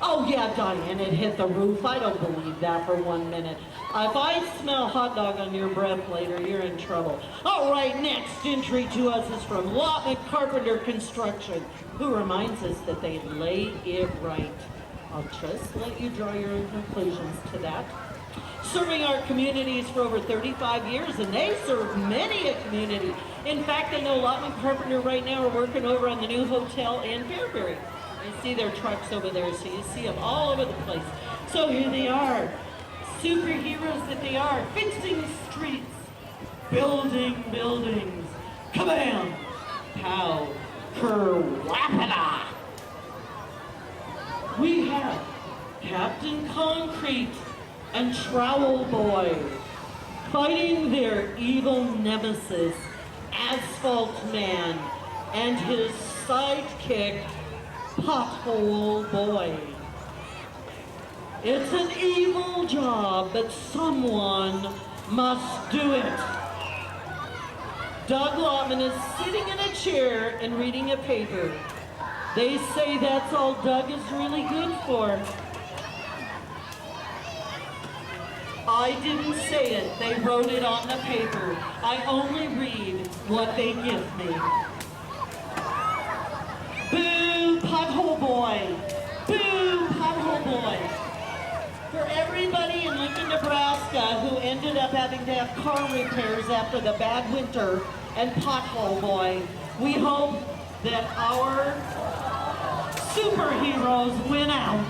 Oh yeah, Diane, it hit the roof. I don't believe that for 1 minute. If I smell hot dog on your breath later, you're in trouble. All right, next entry to us is from Lotman Carpenter Construction, who reminds us that they lay it right. I'll just let you draw your own conclusions to that. Serving our communities for over 35 years, and they serve many a community. In fact, I know Lotman Carpenter right now are working over on the new hotel in Fairbury. I see their trucks over there, so you see them all over the place. So here they are, superheroes that they are, fixing streets, building buildings. Kabam! Pow! Kerwappada! We have Captain Concrete and Trowel Boy fighting their evil nemesis, Asphalt Man, and his sidekick, Pothole Boy. It's an evil job, but someone must do it. Doug Lotman is sitting in a chair and reading a paper. They say that's all Doug is really good for. I didn't say it, they wrote it on the paper. I only read what they give me. Boo, Pothole Boy! Boo, Pothole Boy! For everybody in Lincoln, Nebraska who ended up having to have car repairs after the bad winter and Pothole Boy, we hope that our superheroes win out.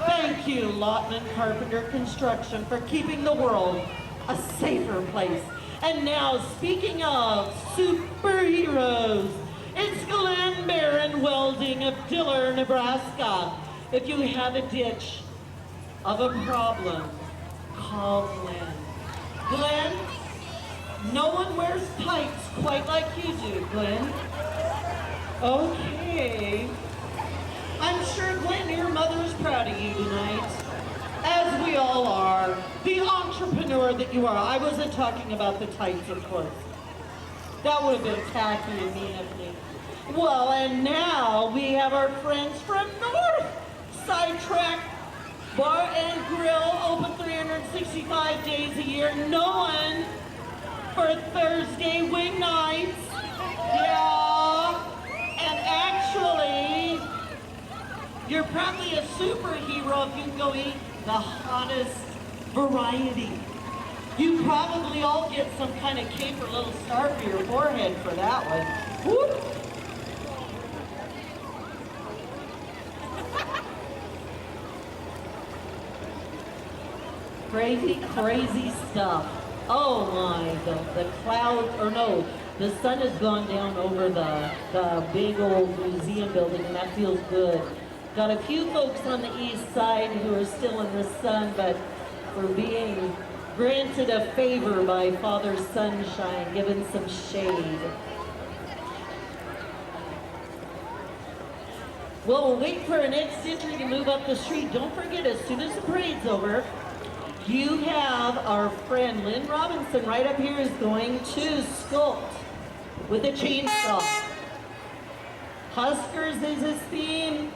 Thank you, Lotman Carpenter Construction, for keeping the world a safer place. And now, speaking of superheroes, it's Glenn Barron Welding of Diller, Nebraska. If you have a ditch of a problem, call Glenn. Glenn, no one wears tights quite like you do, Glenn. Okay. I'm sure, Glenn, your mother's proud of you tonight, as we all are. The entrepreneur that you are. I wasn't talking about the tights, of course. That would have been tacky and mean of me. Well, and now we have our friends from North Sidetrack Bar and Grill, open 365 days a year, known for Thursday wing nights. Yeah, and actually, you're probably a superhero if you can go eat the hottest variety. You probably all get some kind of cape or little star for your forehead for that one. Whoop. Crazy, crazy stuff. Oh my, the cloud, or no, the sun has gone down over the big old museum building, and that feels good. Got a few folks on the east side who are still in the sun, but we're being granted a favor by Father Sunshine, given some shade. Well, we'll wait for our next entry to move up the street. Don't forget, as soon as the parade's over, You have our friend Lynn Robinson right up here is going to sculpt with a chainsaw. Huskers is his theme.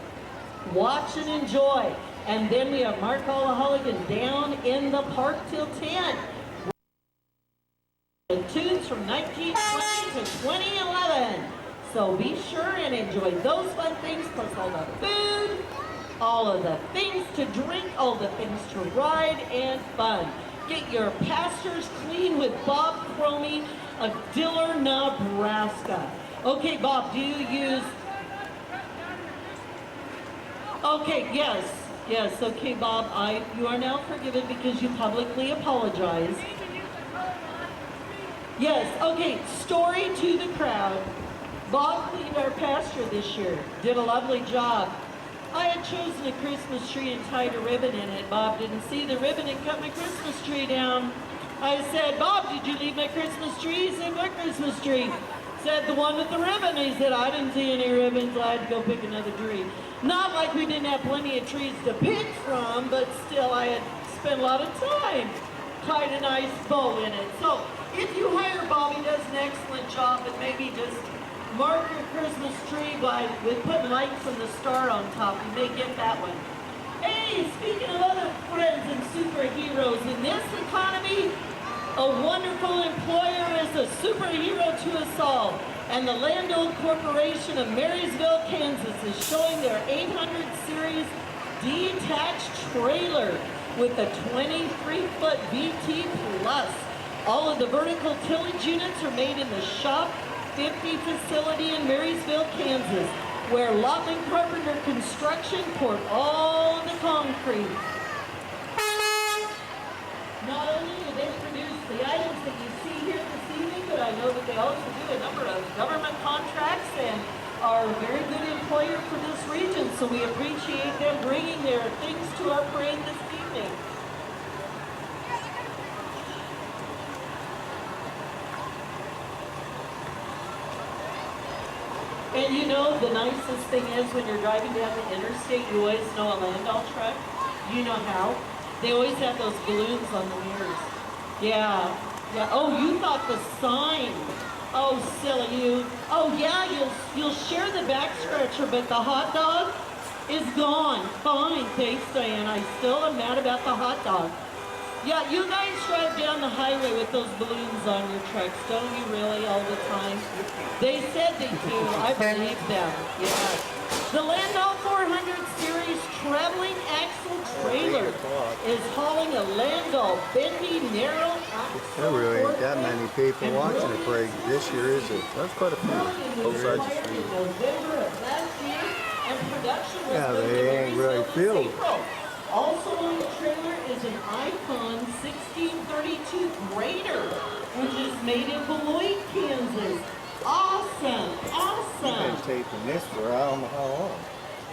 Watch and enjoy. And then we have Mark Olaholigan down in the park till 10. Tunes from 1920 to 2011. So be sure and enjoy those fun things, plus all the food, all of the things to drink, all the things to ride, and fun. Get your pastures clean with Bob Cromie of Diller, Nebraska. Okay, Bob, do you use... Okay, yes, okay, Bob, you are now forgiven because you publicly apologized. Yes, okay, story to the crowd. Bob cleaned our pasture this year, did a lovely job. I had chosen a Christmas tree and tied a ribbon in it. Bob didn't see the ribbon and cut my Christmas tree down. I said, Bob, did you leave my Christmas tree? He said, what Christmas tree? Said, the one with the ribbon. He said, I didn't see any ribbons. I had to go pick another tree. Not like we didn't have plenty of trees to pick from, but still I had spent a lot of time. Tied a nice bow in it. So if you hire Bob, he does an excellent job, but maybe just mark your Christmas tree with putting lights and the star on top. You may get that one. Hey, speaking of other friends and superheroes, in this economy, a wonderful employer is a superhero to us all. And the Landau Corporation of Marysville, Kansas is showing their 800 series detached trailer with a 23-foot VT plus. All of the vertical tillage units are made in the Shop 50 facility in Marysville, Kansas, where Lottman Carpenter Construction poured all of the concrete. Not only do they produce the items that you see here this evening, but I know that they also do a number of government contracts and are a very good employer for this region, so we appreciate them bringing their things to our parade this evening. And you know, the nicest thing is when you're driving down the interstate, you always know a Landau truck. You know how? They always have those balloons on the mirrors. Yeah. Oh, you thought the sign. Oh, silly you. Oh, yeah, you'll share the back scratcher, but the hot dog is gone. Fine, thanks, Diane. I still am mad about the hot dog. Yeah, you guys drive down the highway with those balloons on your trucks, don't you really, all the time? They said they do. I believe them. Yeah. The Landau 400 Series traveling axle trailer is hauling a Landau bendy, narrow axle. There really ain't that many people watching the parade this year, is it? That's quite a few. Both sides of the street. November of last year, and production was Yeah, they ain't really filled. Also on the trailer is an Icon 1632 grader, which is made in Beloit, Kansas. Awesome, awesome. Been taping this for I don't know how long.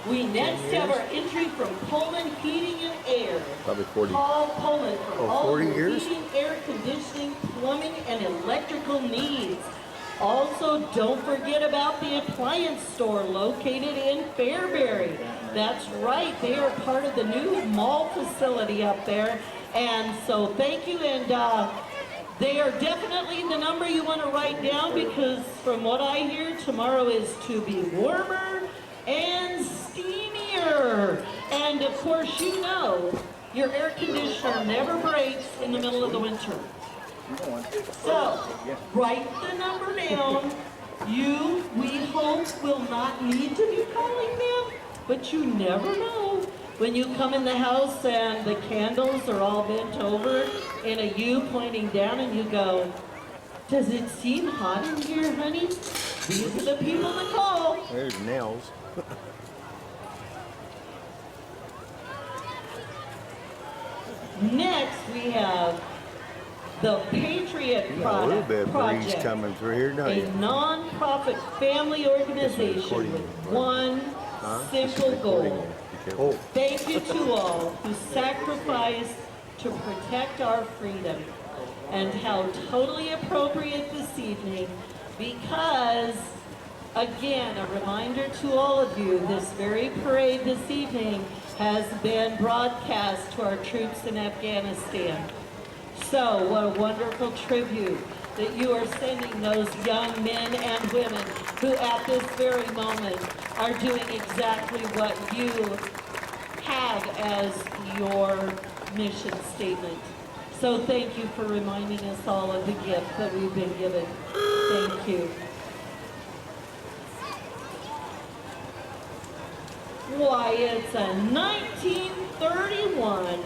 We next have our entry from Pullman Heating and Air. Probably 40. Call Pullman for all 40 your years? heating, air conditioning, plumbing, and electrical needs. Also, don't forget about the appliance store located in Fairbury. That's right, they are part of the new mall facility up there. And so thank you, and they are definitely the number you want to write down, because from what I hear, tomorrow is to be warmer and steamier. And of course, you know, your air conditioner never breaks in the middle of the winter. So, write the number down. You, we hope, will not need to be calling them, but you never know. When you come in the house and the candles are all bent over in a U pointing down and you go, does it seem hot in here, honey? These are the people to call. There's nails. Next, we have the Patriot You got a little bit of breeze Project, coming through here, don't a you? non-profit family organization with one simple goal. Oh, Thank you to all who sacrificed to protect our freedom. And how totally appropriate this evening, because Again, a reminder to all of you, this very parade this evening has been broadcast to our troops in Afghanistan. So, what a wonderful tribute that you are sending those young men and women who at this very moment are doing exactly what you have as your mission statement. So thank you for reminding us all of the gift that we've been given. Thank you. Why, it's a 1931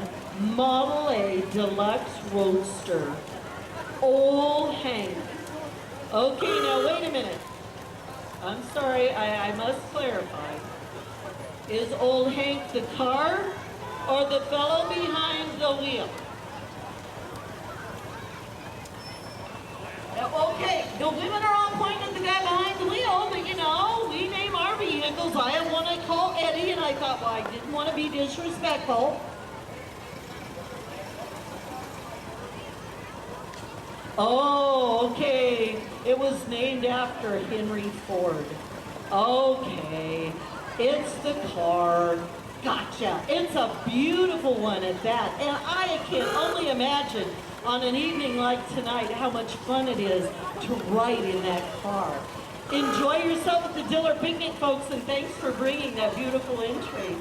Model A Deluxe Roadster. Old Hank. Okay, now wait a minute. I'm sorry, I must clarify. Is Old Hank the car or the fellow behind the wheel? Okay, the women are all pointing at the guy behind the wheel, but you know, we name our vehicles. I have one I call Eddie, and I thought, well, I didn't want to be disrespectful. Oh, okay. It was named after Henry Ford. Okay. It's the car. Gotcha. It's a beautiful one at that. And I can only imagine on an evening like tonight how much fun it is to ride in that car. Enjoy yourself at the Diller Picnic, folks, and thanks for bringing that beautiful entry.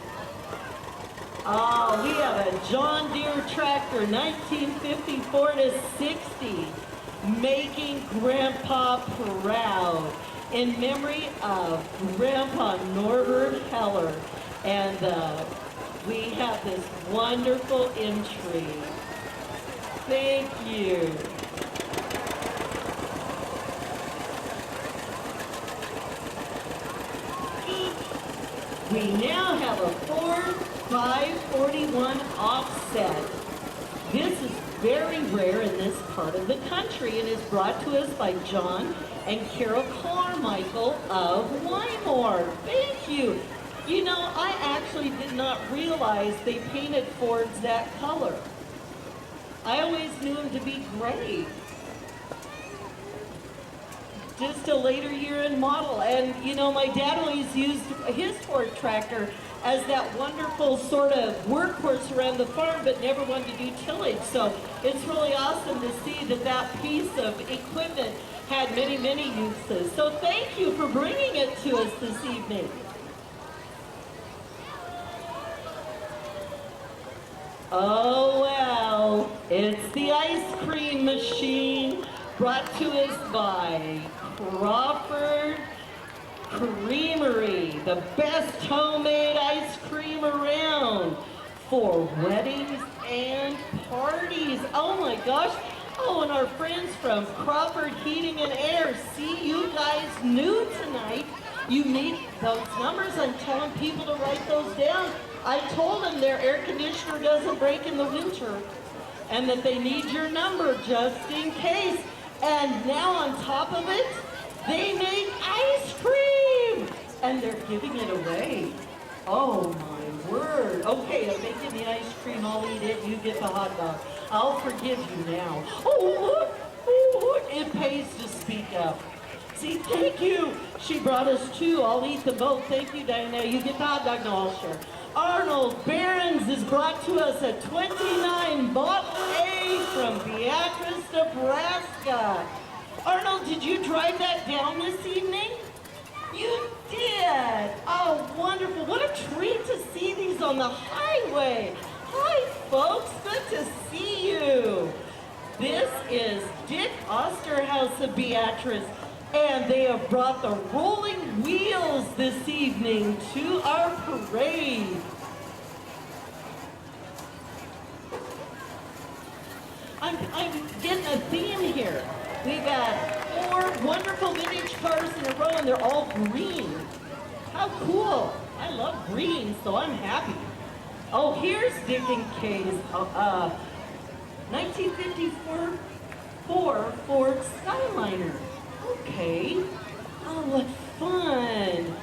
We have a John Deere tractor, 1954 to 60, making Grandpa proud in memory of Grandpa Norbert Heller. And we have this wonderful entry. Thank you. We now have a Ford 541 offset. This is very rare in this part of the country and is brought to us by John and Carol Carmichael of Wymore. Thank you. You know, I actually did not realize they painted Fords that color. I always knew them to be gray. Just a later year in model. And you know, my dad always used his Ford tractor as that wonderful sort of workhorse around the farm, but never wanted to do tillage. So it's really awesome to see that that piece of equipment had many, many uses. So thank you for bringing it to us this evening. Oh, well, it's the ice cream machine brought to us by Crawford Creamery, the best homemade ice cream around for weddings and parties. Oh my gosh. Oh, and our friends from Crawford Heating and Air, see you guys new tonight. You need those numbers. I'm telling people to write those down. I told them their air conditioner doesn't break in the winter and that they need your number just in case. And now on top of it, they make ice cream and they're giving it away. Oh my word. Okay, I'm making the ice cream, I'll eat it, you get the hot dog. I'll forgive you now. Oh look, it pays to speak up. See, thank you. She brought us two, I'll eat them both. Thank you, Diana, you get the hot dog, no, I'll share. Arnold Barron's is brought to us at 29 Model A from Beatrice, Nebraska. Arnold, did you drive that down this evening? You did. Oh, wonderful. What a treat to see these on the highway. Hi, folks. Good to see you. This is Dick Osterhaus of Beatrice, and they have brought the rolling wheels this evening to our parade. I'm getting a theme here. We've got 4 wonderful vintage cars in a row, and they're all green. How cool. I love green, so I'm happy. Oh, here's Dick and Kay's 1954 Ford Skyliner. Okay. Oh, what fun.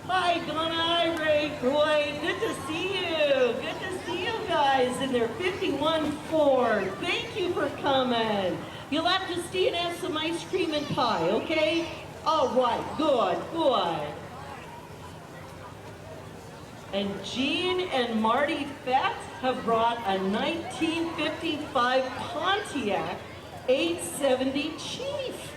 Hi, Donna. Hi, Ray. Roy. Good to see you. Good to see you guys in their 51 Ford. Thank you for coming. You'll have to stay and have some ice cream and pie, okay? All right, good, good. And Gene and Marty Fett have brought a 1955 Pontiac 870 Chief.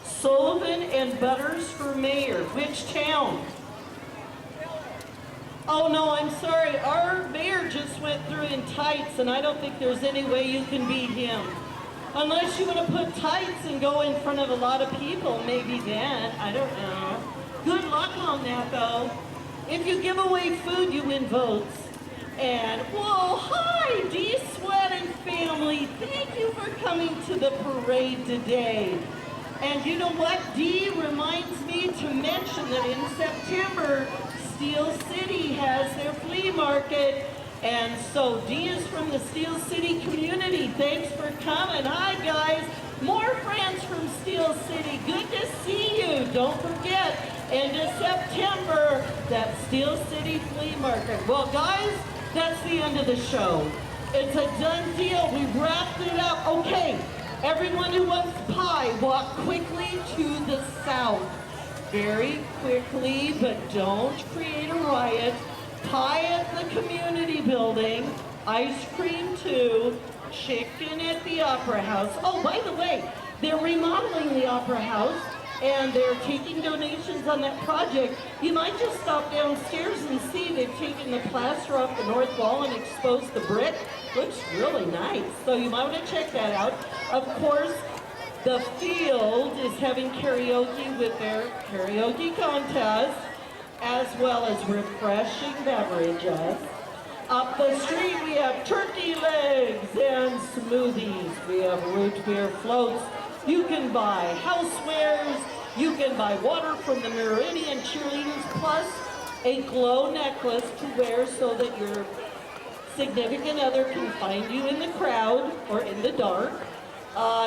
Sullivan and Butters for mayor. Which town? Oh no, I'm sorry. Our mayor just went through in tights, and I don't think there's any way you can beat him. Unless you want to put tights and go in front of a lot of people, maybe then. I don't know. Good luck on that, though. If you give away food, you win votes. And, whoa, hi, D. Sweat and family. Thank you for coming to the parade today. And you know what? Dee reminds me to mention that in September, Steel City has their flea market. And so Dee is from the Steel City community. Thanks for coming. Hi, guys. More friends from Steel City. Good to see you. Don't forget, end of September, that Steel City flea market. Well, guys, that's the end of the show. It's a done deal. We wrapped it up. Okay. Everyone who wants pie, walk quickly to the south. Very quickly, but don't create a riot. Pie at the community building, ice cream too, chicken at the Opera House. Oh, by the way, they're remodeling the Opera House and they're taking donations on that project. You might just stop downstairs and see they've taken the plaster off the north wall and exposed the brick. Looks really nice, so you might want to check that out. Of course, the field is having karaoke with their karaoke contest, as well as refreshing beverages. Up the street, we have turkey legs and smoothies. We have root beer floats. You can buy housewares. You can buy water from the Meridian cheerleaders, plus a glow necklace to wear so that your significant other can find you in the crowd or in the dark.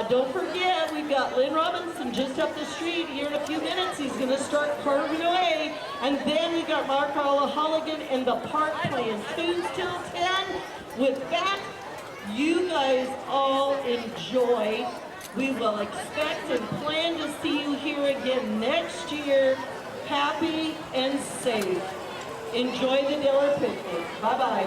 Don't forget, we've got Lynn Robinson just up the street. Here in a few minutes, he's going to start carving away. And then we got Mark Halligan in the park playing tunes till 10. With that, you guys all enjoy. We will expect and plan to see you here again next year. Happy and safe. Enjoy the Diller Picnic. Bye-bye.